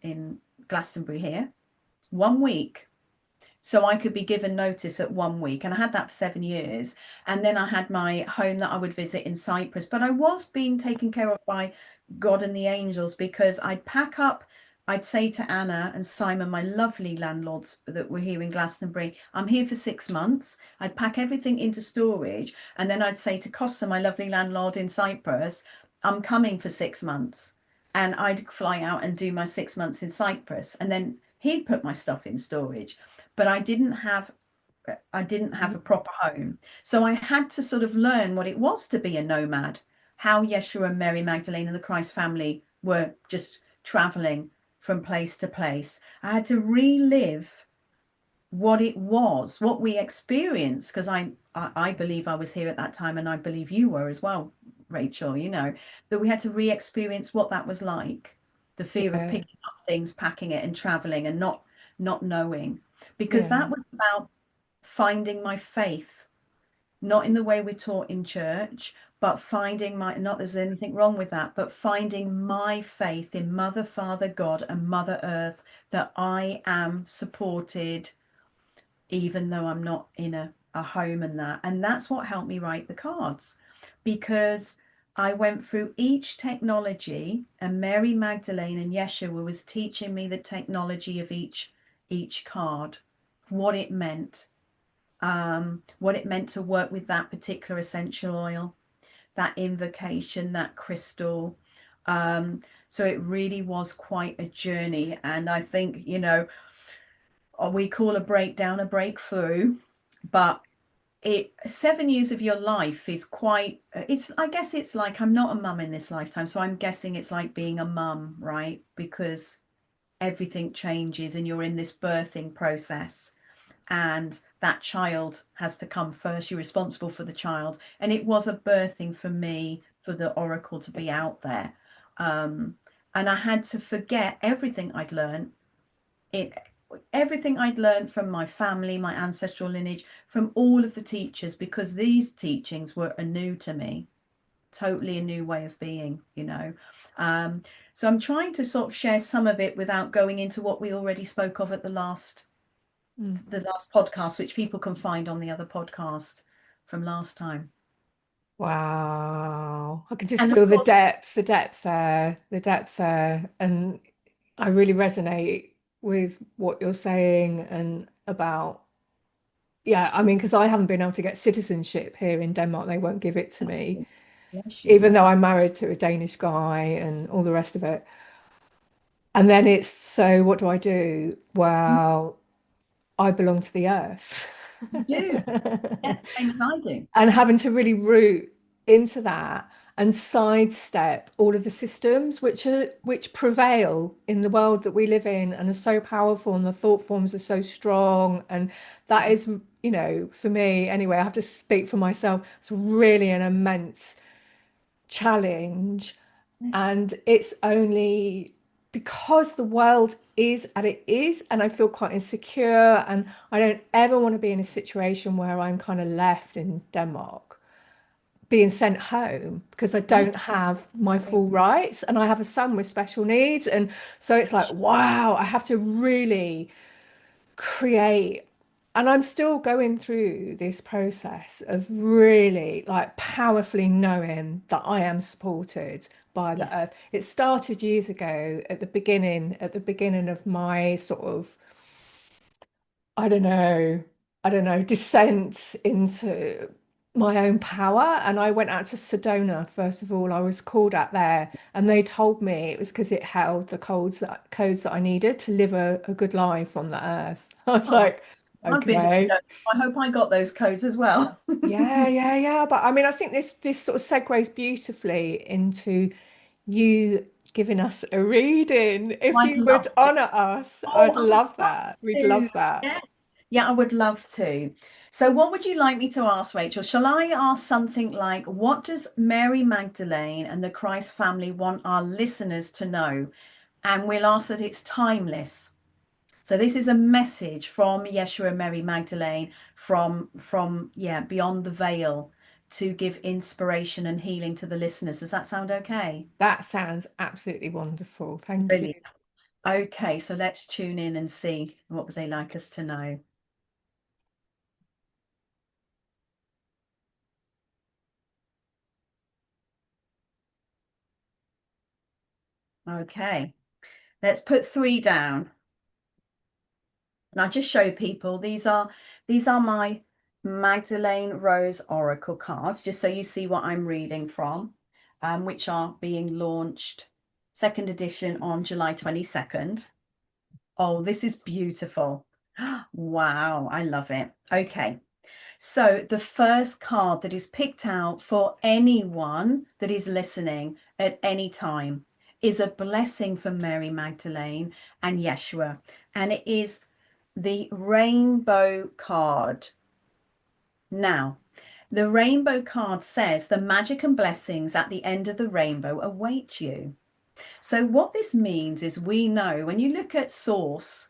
Speaker 2: in Glastonbury here. 1 week, so I could be given notice at 1 week, and I had that for 7 years. And then I had my home that I would visit in Cyprus, but I was being taken care of by God and the angels, because I'd pack up. I'd say to Anna and Simon, my lovely landlords that were here in Glastonbury, I'm here for 6 months. I'd pack everything into storage, and then I'd say to Costa, my lovely landlord in Cyprus, I'm coming for 6 months. And I'd fly out and do my 6 months in Cyprus, and then he'd put my stuff in storage. But I didn't have a proper home. So I had to sort of learn what it was to be a nomad, how Yeshua and Mary Magdalene and the Christ family were just traveling from place to place. I had to relive what it was, what we experienced, because I believe I was here at that time, and I believe you were as well, Rachel, you know, that we had to re-experience what that was like, the fear of
Speaker 1: Yeah,
Speaker 2: picking up things, packing it and traveling and not knowing, because
Speaker 1: yeah,
Speaker 2: that was about finding my faith, not in the way we're taught in church, but finding my, not there's anything wrong with that, but finding my faith in Mother, Father, God, and Mother Earth, that I am supported, even though I'm not in a home and that. And that's what helped me write the cards, because I went through each technology, and Mary Magdalene and Yeshua was teaching me the technology of each card, what it meant, what it meant to work with that particular essential oil, that invocation, that crystal. So it really was quite a journey. And I think, you know, we call a breakdown a breakthrough, but 7 years of your life is quite, it's, I guess it's like, I'm not a mum in this lifetime, so I'm guessing it's like being a mum, right? Because everything changes and you're in this birthing process, and that child has to come first. You're responsible for the child. And it was a birthing for me, for the oracle to be out there. Um, and I had to forget everything I'd learned, it everything I'd learned from my family, my ancestral lineage, from all of the teachers, because these teachings were new to me, totally a new way of being, you know. So I'm trying to sort of share some of it without going into what we already spoke of at the last
Speaker 1: mm.
Speaker 2: podcast, which people can find on the other podcast from last time.
Speaker 1: Wow. I can just
Speaker 2: And of
Speaker 1: feel
Speaker 2: course,
Speaker 1: the depth there. And I really resonate with what you're saying and about, yeah, I mean, because I haven't been able to get citizenship here in Denmark. They won't give it to me,
Speaker 2: bless you,
Speaker 1: even
Speaker 2: yeah.
Speaker 1: though I'm married to a Danish guy and all the rest of it. And then it's, so what do I do? Well, I belong to the earth.
Speaker 2: You do, yeah, same as I do.
Speaker 1: And having to really root into that and sidestep all of the systems which prevail in the world that we live in and are so powerful, and the thought forms are so strong. And that is, you know, for me anyway, I have to speak for myself, it's really an immense challenge.
Speaker 2: Yes,
Speaker 1: And it's only because the world is as it is, and I feel quite insecure, and I don't ever want to be in a situation where I'm kind of left in Denmark being sent home because I
Speaker 2: yeah,
Speaker 1: don't have my full rights, and I have a son with special needs. And so it's like, wow, I have to really create, and I'm still going through this process of really like powerfully knowing that I am supported by the
Speaker 2: yes,
Speaker 1: earth. It started years ago at the beginning of my sort of, I don't know, descent into my own power. And I went out to Sedona, first of all. I was called out there, and they told me it was because it held the codes that I needed to live a good life on the earth. I was
Speaker 2: Oh,
Speaker 1: like,
Speaker 2: I've been to
Speaker 1: okay.
Speaker 2: Sedona. I hope I got those codes as well.
Speaker 1: Yeah, yeah, yeah. But I mean, I think this sort of segues beautifully into you giving us a reading. If
Speaker 2: I'd
Speaker 1: you
Speaker 2: love
Speaker 1: would
Speaker 2: to.
Speaker 1: honor us,
Speaker 2: Oh,
Speaker 1: I'd
Speaker 2: I would
Speaker 1: love
Speaker 2: love
Speaker 1: that. We'd
Speaker 2: to.
Speaker 1: love that.
Speaker 2: Yes. Yeah, I would love to. So, what would you like me to ask, Rachel? Shall I ask something like, what does Mary Magdalene and the Christ family want our listeners to know? And we'll ask that it's timeless. So this is a message from Yeshua and Mary Magdalene from beyond the veil to give inspiration and healing to the listeners. Does that sound okay?
Speaker 1: That sounds absolutely wonderful. Thank you.
Speaker 2: Brilliant. Okay, so let's tune in and see what would they like us to know. Okay, let's put 3 down. And I just show people these are my Magdalene Rose Oracle cards, just so you see what I'm reading from, which are being launched second edition on July 22nd. Oh, this is beautiful. Wow, I love it. Okay. So the first card that is picked out for anyone that is listening at any time is a blessing from Mary Magdalene and Yeshua, and it is the rainbow card. Now, the rainbow card says the magic and blessings at the end of the rainbow await you. So what this means is, we know when you look at source,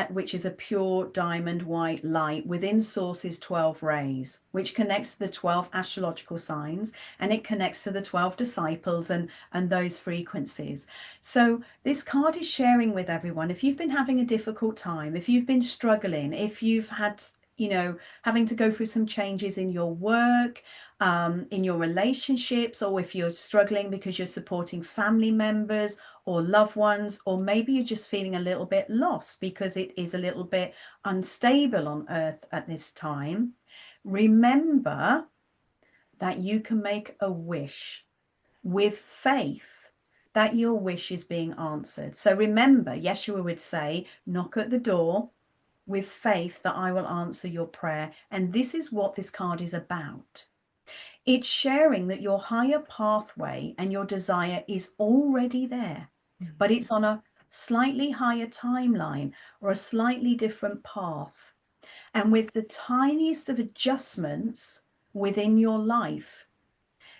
Speaker 2: which is a pure diamond white light, within source is 12 rays, which connects to the 12 astrological signs, and it connects to the 12 disciples and those frequencies. So this card is sharing with everyone, if you've been having a difficult time, if you've been struggling, if you've had, you know, having to go through some changes in your work, in your relationships, or if you're struggling because you're supporting family members or loved ones, or maybe you're just feeling a little bit lost because it is a little bit unstable on earth at this time, remember that you can make a wish with faith that your wish is being answered. So remember, Yeshua would say, knock at the door with faith that I will answer your prayer. And this is what this card is about. It's sharing that your higher pathway and your desire is already there, but it's on a slightly higher timeline or a slightly different path. And with the tiniest of adjustments within your life,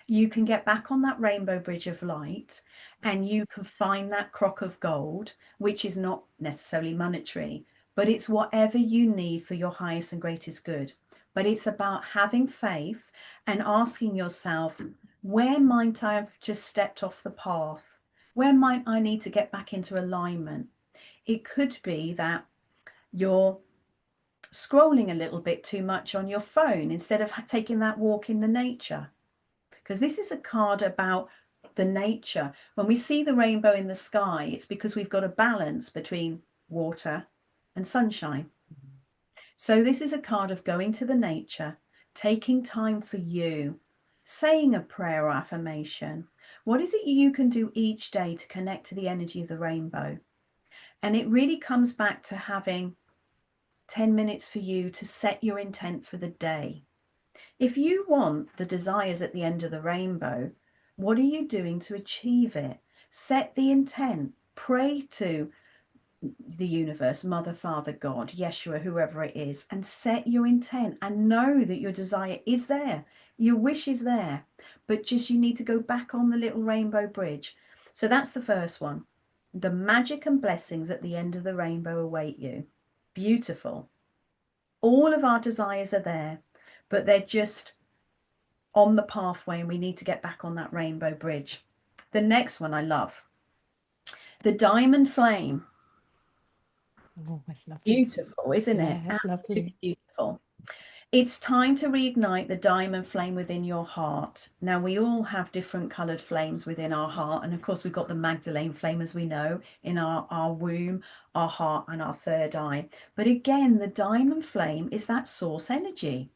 Speaker 2: you can get back on that rainbow bridge of light, and you can find that crock of gold, which is not necessarily monetary, but it's whatever you need for your highest and greatest good. But it's about having faith and asking yourself, where might I have just stepped off the path? Where might I need to get back into alignment? It could be that you're scrolling a little bit too much on your phone instead of taking that walk in the nature, because this is a card about the nature. When we see the rainbow in the sky, it's because we've got a balance between water and sunshine. So this is a card of going to the nature, taking time for you, saying a prayer or affirmation. What is it you can do each day to connect to the energy of the rainbow? And it really comes back to having 10 minutes for you to set your intent for the day. If you want the desires at the end of the rainbow, what are you doing to achieve it? Set the intent. Pray to the universe, Mother, Father, God, Yeshua, whoever it is, and set your intent and know that your desire is there. Your wish is there, but just you need to go back on the little rainbow bridge. So that's the first one. The magic and blessings at the end of the rainbow await you. Beautiful. All of our desires are there, but they're just on the pathway, and we need to get back on that rainbow bridge. The next one I love. The diamond flame.
Speaker 1: Oh, that's lovely.
Speaker 2: Beautiful, isn't it?
Speaker 1: Yeah, that's
Speaker 2: Absolutely
Speaker 1: lovely.
Speaker 2: beautiful. It's time to reignite the diamond flame within your heart. Now, we all have different coloured flames within our heart. And of course, we've got the Magdalene flame, as we know, in our womb, our heart, and our third eye. But again, the diamond flame is that source energy.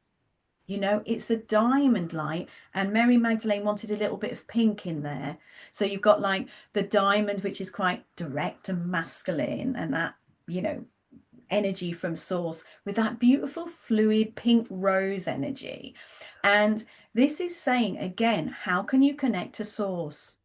Speaker 2: You know, it's the diamond light. And Mary Magdalene wanted a little bit of pink in there. So you've got like the diamond, which is quite direct and masculine, and that, you know, energy from source with that beautiful fluid pink rose energy. And this is saying again, how can you connect to source?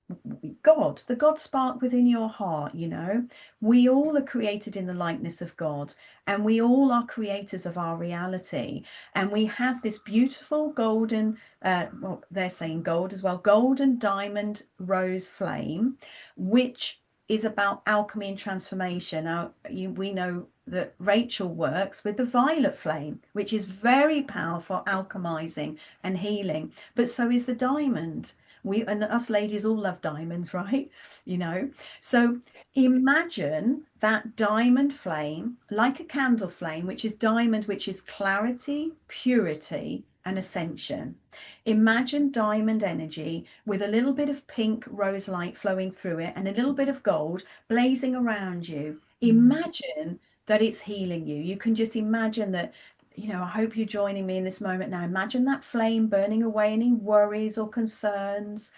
Speaker 2: God, the God spark within your heart. You know, we all are created in the likeness of God, and we all are creators of our reality. And we have this beautiful golden, well, they're saying gold as well, golden diamond rose flame, which is about alchemy and transformation. Now, we know that Rachel works with the violet flame, which is very powerful, alchemizing and healing. But so is the diamond. We and us ladies all love diamonds, right? You know, so imagine that diamond flame like a candle flame, which is diamond, which is clarity, purity, and ascension. Imagine diamond energy with a little bit of pink rose light flowing through it and a little bit of gold blazing around you. Imagine that it's healing you. You can just imagine that, you know, I hope you're joining me in this moment now. Imagine that flame burning away any worries or concerns,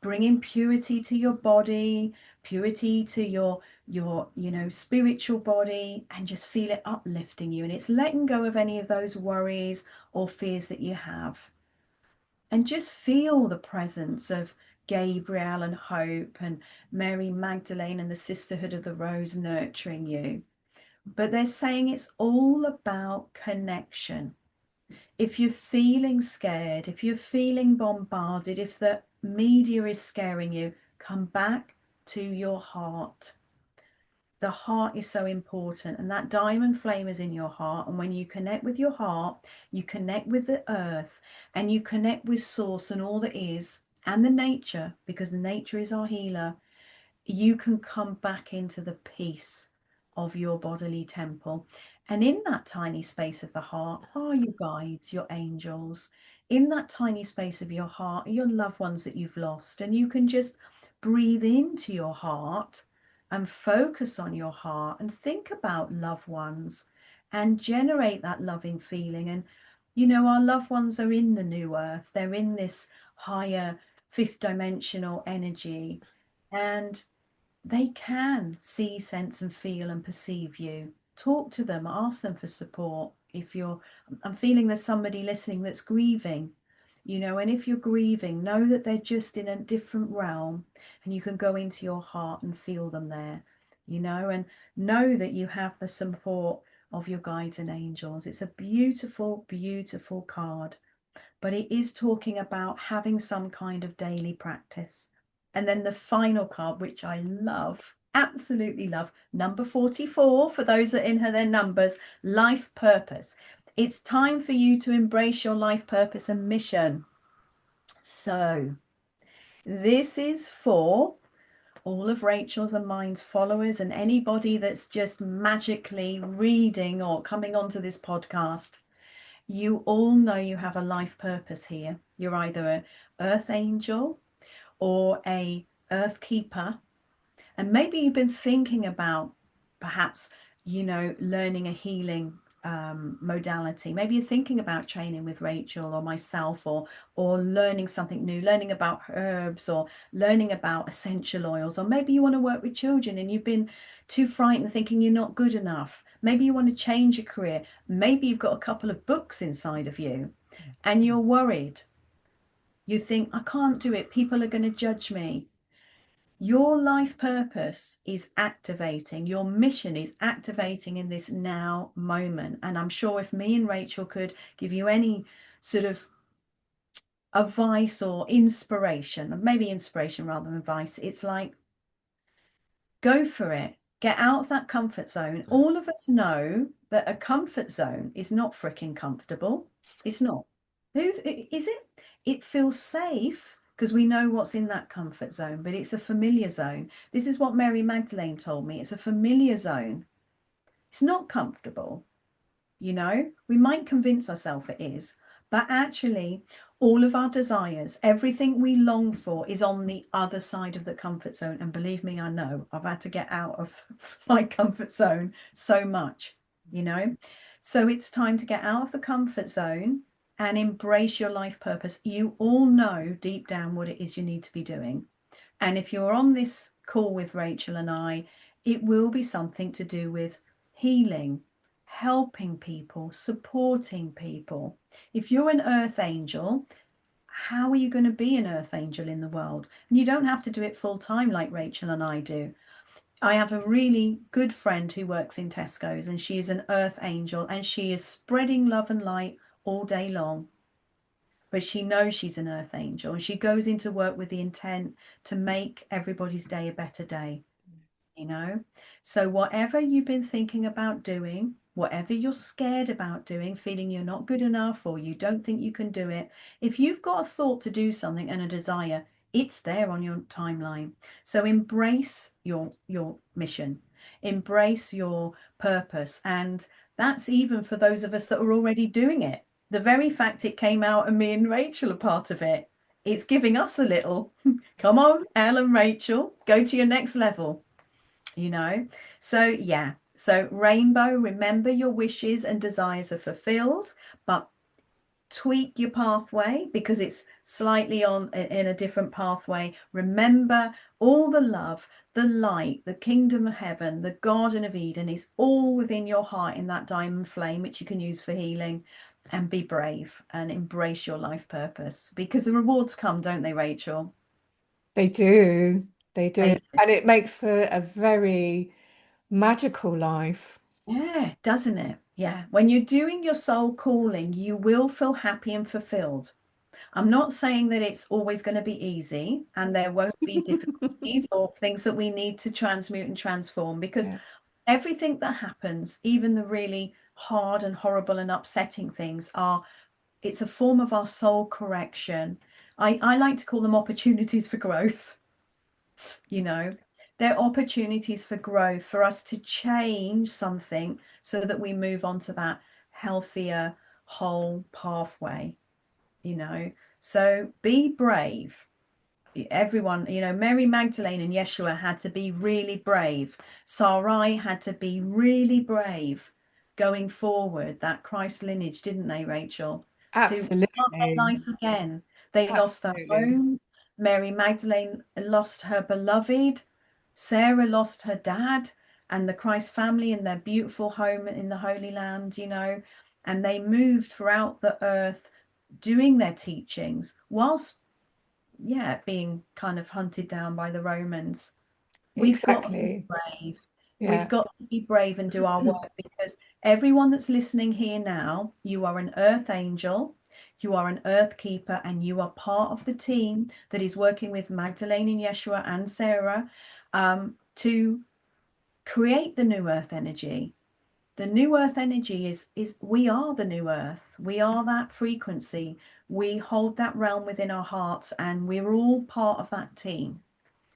Speaker 2: bringing purity to your body, purity to your you know, spiritual body, and just feel it uplifting you. And it's letting go of any of those worries or fears that you have. And just feel the presence of Gabriel and Hope and Mary Magdalene and the Sisterhood of the Rose nurturing you. But they're saying it's all about connection. If you're feeling scared, if you're feeling bombarded, if the media is scaring you, come back to your heart. The heart is so important, and that diamond flame is in your heart. And when you connect with your heart, you connect with the earth, and you connect with source and all that is, and the nature, because nature is our healer. You can come back into the peace of your bodily temple. And in that tiny space of the heart are your guides, your angels. In that tiny space of your heart are your loved ones that you've lost. And you can just breathe into your heart and focus on your heart and think about loved ones and generate that loving feeling. And, you know, our loved ones are in the new earth, they're in this higher fifth dimensional energy. And they can see, sense, and feel and perceive you. Talk to them, ask them for support. If I'm feeling there's somebody listening that's grieving, you know, and if you're grieving, know that they're just in a different realm, and you can go into your heart and feel them there, you know, and know that you have the support of your guides and angels. It's a beautiful, beautiful card, but it is talking about having some kind of daily practice. And then the final card, which I love, absolutely love, number 44, for those that in their numbers, life purpose. It's time for you to embrace your life purpose and mission. So this is for all of Rachel's and mine's followers and anybody that's just magically reading or coming onto this podcast. You all know you have a life purpose here. You're either an earth angel or a earth keeper. And maybe you've been thinking about perhaps, you know, learning a healing modality. Maybe you're thinking about training with Rachel or myself, or learning something new, learning about herbs or learning about essential oils. Or maybe you want to work with children and you've been too frightened thinking you're not good enough. Maybe you want to change your career. Maybe you've got a couple of books inside of you and you're worried. You think, I can't do it. People are going to judge me. Your life purpose is activating. Your mission is activating in this now moment. And I'm sure if me and Rachel could give you any sort of advice or inspiration, maybe inspiration rather than advice, it's like, go for it. Get out of that comfort zone. All of us know that a comfort zone is not freaking comfortable. It's not. Is it? It feels safe because we know what's in that comfort zone, but it's a familiar zone. This is what Mary Magdalene told me. It's a familiar zone. It's not comfortable. You know, we might convince ourselves it is, but actually, all of our desires, everything we long for, is on the other side of the comfort zone. And believe me, I know I've had to get out of my comfort zone so much, you know. So it's time to get out of the comfort zone and embrace your life purpose. You all know deep down what it is you need to be doing. And if you're on this call with Rachel and I, it will be something to do with healing, helping people, supporting people. If you're an earth angel, how are you going to be an earth angel in the world? And you don't have to do it full time like Rachel and I do. I have a really good friend who works in Tesco's, and she is an earth angel, and she is spreading love and light all day long. But she knows she's an earth angel, and she goes into work with the intent to make everybody's day a better day. So whatever you've been thinking about doing, whatever you're scared about doing, feeling you're not good enough or you don't think you can do it, if you've got a thought to do something and a desire, it's there on your timeline. So embrace your mission, embrace your purpose. And that's even for those of us that are already doing it. The very fact it came out and me and Rachel are part of it, it's giving us a little come on, Elle and Rachel, go to your next level. So yeah, so rainbow, remember your wishes and desires are fulfilled, but tweak your pathway because it's slightly on in a different pathway. Remember, all the love, the light, the kingdom of heaven, the Garden of Eden is all within your heart in that diamond flame, which you can use for healing. And be brave and embrace your life purpose, because the rewards come, don't they, Rachel?
Speaker 1: They do. They do.
Speaker 2: They
Speaker 1: And it makes for a very magical life.
Speaker 2: Yeah, doesn't it? Yeah. When you're doing your soul calling, you will feel happy and fulfilled. I'm not saying that it's always going to be easy and there won't be difficulties or things that we need to transmute and transform, because
Speaker 1: Yeah.
Speaker 2: everything that happens, even the really hard and horrible and upsetting things, it's a form of our soul correction. I like to call them opportunities for growth. you know they're opportunities for growth, for us to change something so that we move on to that healthier whole pathway. So be brave, everyone. Mary Magdalene and Yeshua had to be really brave. Sarai had to be really brave going forward, that Christ lineage, didn't they, Rachel? To start their
Speaker 1: Absolutely.
Speaker 2: life again. They lost their
Speaker 1: Absolutely.
Speaker 2: home. Mary Magdalene lost her beloved. Sarah lost her dad and the Christ family in their beautiful home in the Holy Land, and they moved throughout the earth doing their teachings whilst being kind of hunted down by the Romans. We've got to be
Speaker 1: Exactly.
Speaker 2: brave. We've
Speaker 1: Yeah.
Speaker 2: got to be brave and do our work, because everyone that's listening here now, you are an earth angel, you are an earth keeper, and you are part of the team that is working with Magdalene and Yeshua and Sarah to create the new earth energy. The new earth energy is we are the new earth. We are that frequency. We hold that realm within our hearts, and we're all part of that team.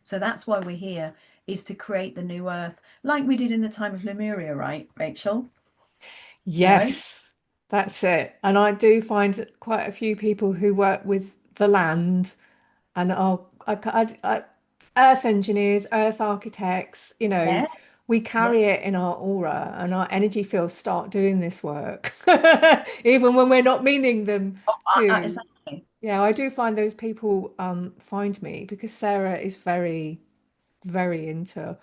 Speaker 2: So that's why we're here, is to create the new earth, like we did in the time of Lemuria, right, Rachel? You know?
Speaker 1: Yes, that's it. And I do find quite a few people who work with the land and are earth engineers, earth architects,
Speaker 2: Yeah,
Speaker 1: we
Speaker 2: yeah.
Speaker 1: carry it in our aura and our energy fields start doing this work, even when we're not meaning them to.
Speaker 2: Exactly.
Speaker 1: Yeah, I do find those people find me because Sarah is very, very into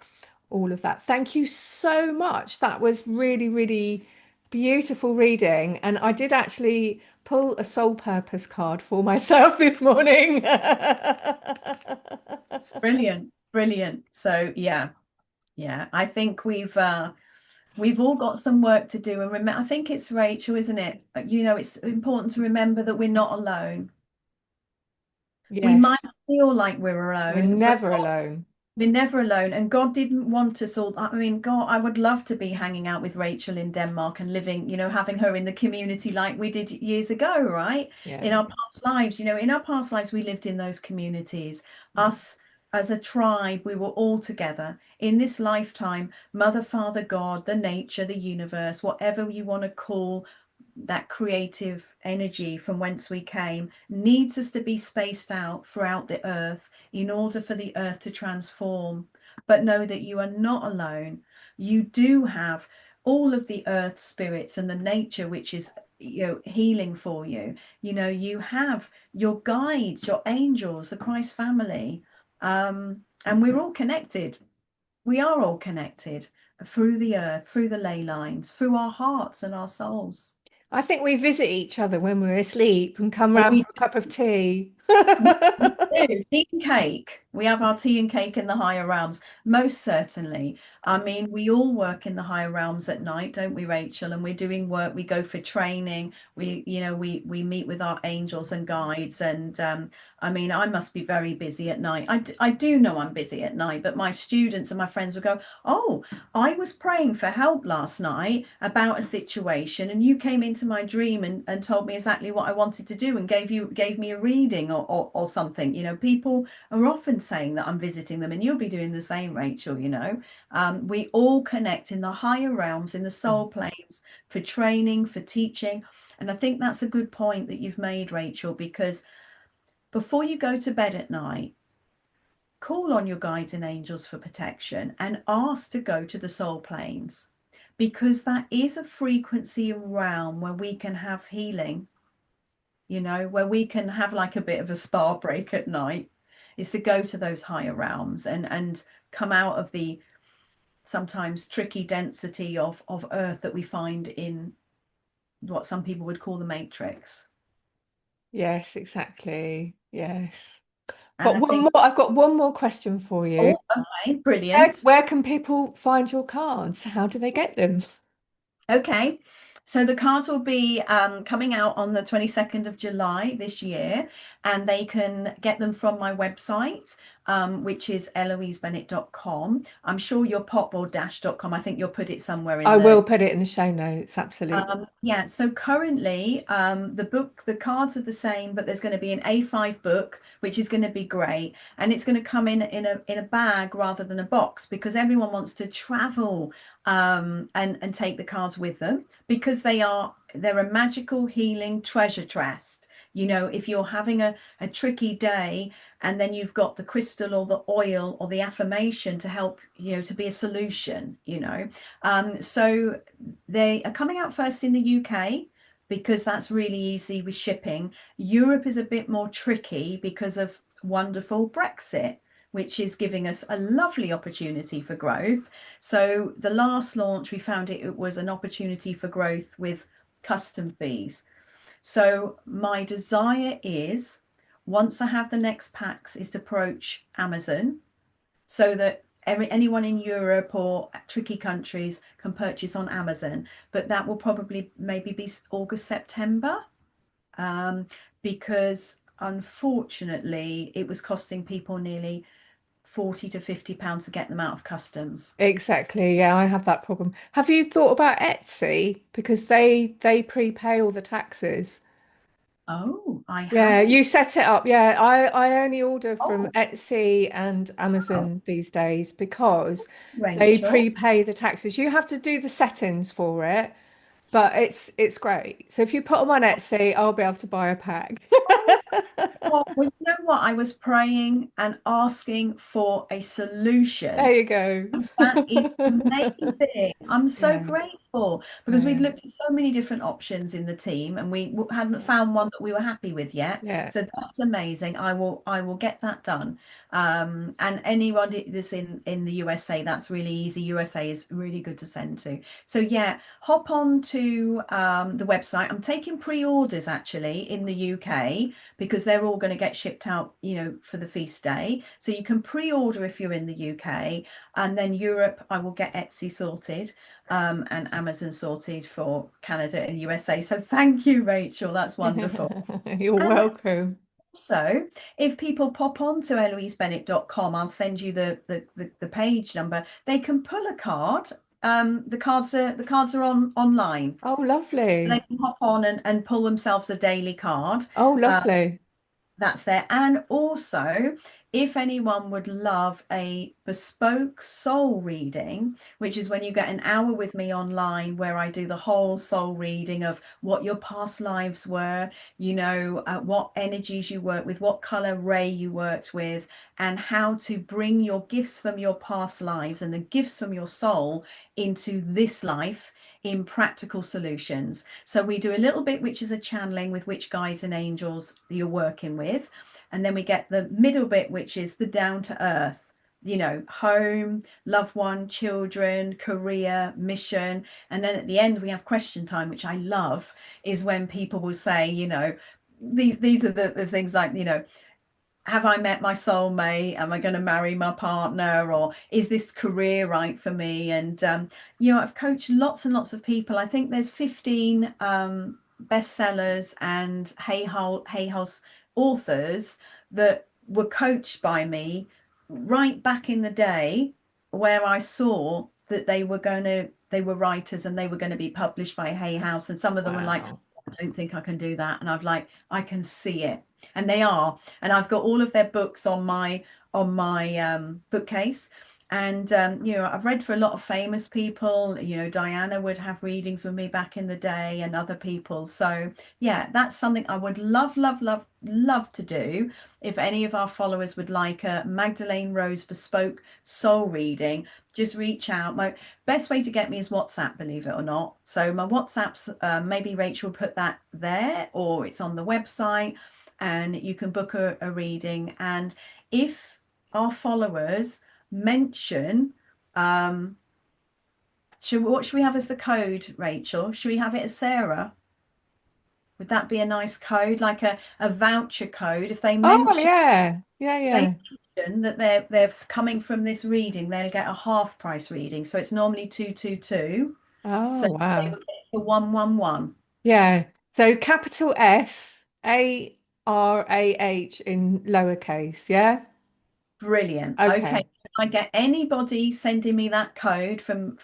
Speaker 1: all of that. Thank you so much. That was really, really beautiful reading. And I did actually pull a soul purpose card for myself this morning.
Speaker 2: Brilliant, brilliant. So yeah. I think we've all got some work to do. And remember, I think it's Rachel, isn't it? It's important to remember that we're not alone. We might
Speaker 1: Yes,
Speaker 2: feel like we're
Speaker 1: we're
Speaker 2: alone, but
Speaker 1: never alone.
Speaker 2: we're never alone. And God didn't want us all. I mean, God, I would love to be hanging out with Rachel in Denmark and living, having her in the community like we did years ago, right?
Speaker 1: Yeah.
Speaker 2: In our past lives, we lived in those communities.
Speaker 1: Yeah.
Speaker 2: Us as a tribe, we were all together in this lifetime. Mother, Father, God, the nature, the universe, whatever you want to call that creative energy from whence we came, needs us to be spaced out throughout the earth in order for the earth to transform. But know that you are not alone. You do have all of the earth spirits and the nature which is, healing for you. You have your guides, your angels, the Christ family, and we're all connected. We are all connected through the earth, through the ley lines, through our hearts and our souls.
Speaker 1: I think we visit each other when we're asleep and come
Speaker 2: Well,
Speaker 1: round
Speaker 2: we
Speaker 1: for a cup of tea.
Speaker 2: do. Tea and cake. We have our tea and cake in the higher realms, most certainly. I mean, we all work in the higher realms at night, don't we, Rachel? And we're doing work. We go for training. We meet with our angels and guides. And I mean, I must be very busy at night. I do know I'm busy at night, but my students and my friends will go, "Oh, I was praying for help last night about a situation, and you came into my dream and told me exactly what I wanted to do and gave me a reading or something." People are often saying that I'm visiting them, and you'll be doing the same, Rachel. We all connect in the higher realms, in the soul planes, for training, for teaching. And I think that's a good point that you've made, Rachel, because before you go to bed at night, call on your guides and angels for protection and ask to go to the soul planes, because that is a frequency and realm where we can have healing, where we can have like a bit of a spa break at night, is to go to those higher realms and come out of the sometimes tricky density of earth that we find in what some people would call the matrix.
Speaker 1: Yes, exactly. Yes.
Speaker 2: And
Speaker 1: Got
Speaker 2: I
Speaker 1: one
Speaker 2: think,
Speaker 1: more. I've got one more question for you.
Speaker 2: oh, okay,
Speaker 1: Where,
Speaker 2: brilliant.
Speaker 1: where can people find your cards? How do they get them?
Speaker 2: Okay, so the cards will be coming out on the 22nd of July this year, and they can get them from my website, which is eloisebennett.com. I'm sure you'll pop or dash.com. I think you'll put it somewhere in
Speaker 1: I
Speaker 2: the
Speaker 1: will put it in the show notes. Absolutely.
Speaker 2: yeah, so currently the cards are the same, but there's going to be an A5 book, which is going to be great, and it's going to come in a bag rather than a box, because everyone wants to travel and take the cards with them, because they're a magical healing treasure chest. If you're having a tricky day, and then you've got the crystal or the oil or the affirmation to help, to be a solution. So they are coming out first in the UK, because that's really easy with shipping. Europe is a bit more tricky because of wonderful Brexit, which is giving us a lovely opportunity for growth. So the last launch, we found it was an opportunity for growth with custom fees. So my desire is, once I have the next packs, is to approach Amazon, so that anyone in Europe or tricky countries can purchase on Amazon. But that will probably maybe be August, September, because unfortunately it was costing people nearly 40 to 50 pounds to get them out of customs.
Speaker 1: Exactly. Yeah, I have that problem. Have you thought about Etsy? Because they prepay all the taxes.
Speaker 2: Oh, I
Speaker 1: Yeah,
Speaker 2: haven't.
Speaker 1: you set it up. Yeah, I only order from
Speaker 2: Oh,
Speaker 1: Etsy and
Speaker 2: wow,
Speaker 1: Amazon these days because they
Speaker 2: Rachel.
Speaker 1: prepay the taxes. You have to do the settings for it, but it's great. So if you put them on Etsy, I'll be able to buy a pack.
Speaker 2: Oh, well, you know what? I was praying and asking for a
Speaker 1: There
Speaker 2: solution.
Speaker 1: you go.
Speaker 2: That is amazing. I'm so
Speaker 1: Yeah,
Speaker 2: grateful, because we'd
Speaker 1: yeah,
Speaker 2: looked at so many different options in the team, and we hadn't found one that we were happy with yet.
Speaker 1: yeah.
Speaker 2: So that's amazing. I will get that done. And anyone that's in the USA, that's really easy. USA is really good to send to. So yeah, hop on to the website. I'm taking pre-orders actually in the UK, because they're all going to get shipped out, for the feast day. So you can pre-order if you're in the UK. And then Europe, I will get Etsy sorted, and Amazon sorted for Canada and USA. So thank you, Rachel. That's wonderful.
Speaker 1: You're
Speaker 2: And
Speaker 1: welcome.
Speaker 2: so if people pop on to eloisebennett.com, I'll send you the page number. They can pull a card. The cards are online.
Speaker 1: Oh,
Speaker 2: They
Speaker 1: lovely.
Speaker 2: can hop on and pull themselves a daily card.
Speaker 1: Oh,
Speaker 2: Uh,
Speaker 1: lovely.
Speaker 2: that's there. And also, if anyone would love a bespoke soul reading, which is when you get an hour with me online where I do the whole soul reading of what your past lives were, what energies you work with, what color ray you worked with, and how to bring your gifts from your past lives and the gifts from your soul into this life in practical solutions. So we do a little bit, which is a channeling with which guides and angels you're working with. And then we get the middle bit, which is the down to earth, home, loved one, children, career, mission. And then at the end, we have question time, which I love, is when people will say, these are the things like, have I met my soulmate? Am I going to marry my partner? Or is this career right for me? And, I've coached lots and lots of people. I think there's 15 bestsellers and Hay House authors that were coached by me right back in the day, where I saw that they were writers and they were going to be published by Hay House. And some of them were like,
Speaker 1: Wow.
Speaker 2: I don't think I can do that. And I've like, I can see it. And they are. And I've got all of their books on my bookcase. And I've read for a lot of famous people. Diana would have readings with me back in the day, and other people. So yeah, that's something I would love, love, love, love to do. If any of our followers would like a Magdalene Rose bespoke soul reading, just reach out. My best way to get me is WhatsApp, believe it or not. So my WhatsApp's, maybe Rachel put that there, or it's on the website, and you can book a reading. And if our followers mention, what should we have as the code, Rachel? Should we have it as Sarah? Would that be a nice code, like a voucher code? If they
Speaker 1: Oh,
Speaker 2: mention
Speaker 1: yeah. Yeah,
Speaker 2: they
Speaker 1: yeah.
Speaker 2: mention that they're coming from this reading, they'll get a half price reading. So it's normally 222. So
Speaker 1: Oh,
Speaker 2: they
Speaker 1: wow.
Speaker 2: would get for 111.
Speaker 1: Yeah. So capital SARAH in lowercase. Yeah.
Speaker 2: Brilliant. Okay.
Speaker 1: Okay.
Speaker 2: If I get anybody sending me that code from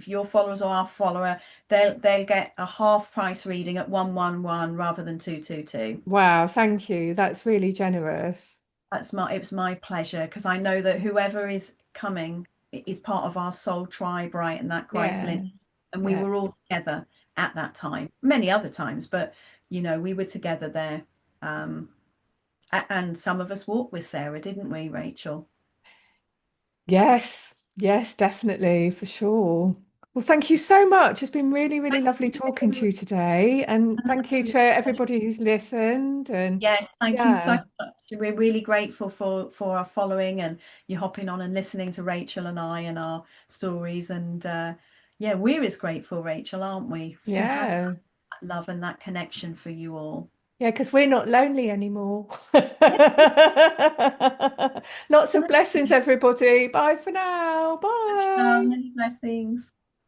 Speaker 2: your followers or our follower, they'll get a half price reading at 111 rather than 222.
Speaker 1: Wow. Thank you. That's really generous.
Speaker 2: It's my pleasure, because I know that whoever is coming is part of our soul tribe, right? And that Christ
Speaker 1: Yeah.
Speaker 2: lineage. And we
Speaker 1: Yeah.
Speaker 2: were all together at that time, many other times, but we were together there. Um, and some of us walked with Sarah, didn't we, Rachel?
Speaker 1: Yes. Yes, definitely. For sure. Well, thank you so much. It's been really, really
Speaker 2: Thank
Speaker 1: lovely talking to
Speaker 2: you.
Speaker 1: you today. And
Speaker 2: An
Speaker 1: thank you
Speaker 2: absolute
Speaker 1: to everybody who's listened. And
Speaker 2: Yes, thank you so
Speaker 1: yeah.
Speaker 2: much. We're really grateful for our following, and you hopping on and listening to Rachel and I and our stories. And yeah, we're as grateful, Rachel, aren't we, to have
Speaker 1: Yeah.
Speaker 2: that love and that connection for you all.
Speaker 1: Yeah, because we're not lonely anymore.
Speaker 2: Yeah,
Speaker 1: Lots of blessings, everybody. Bye for now. Bye.
Speaker 2: many blessings.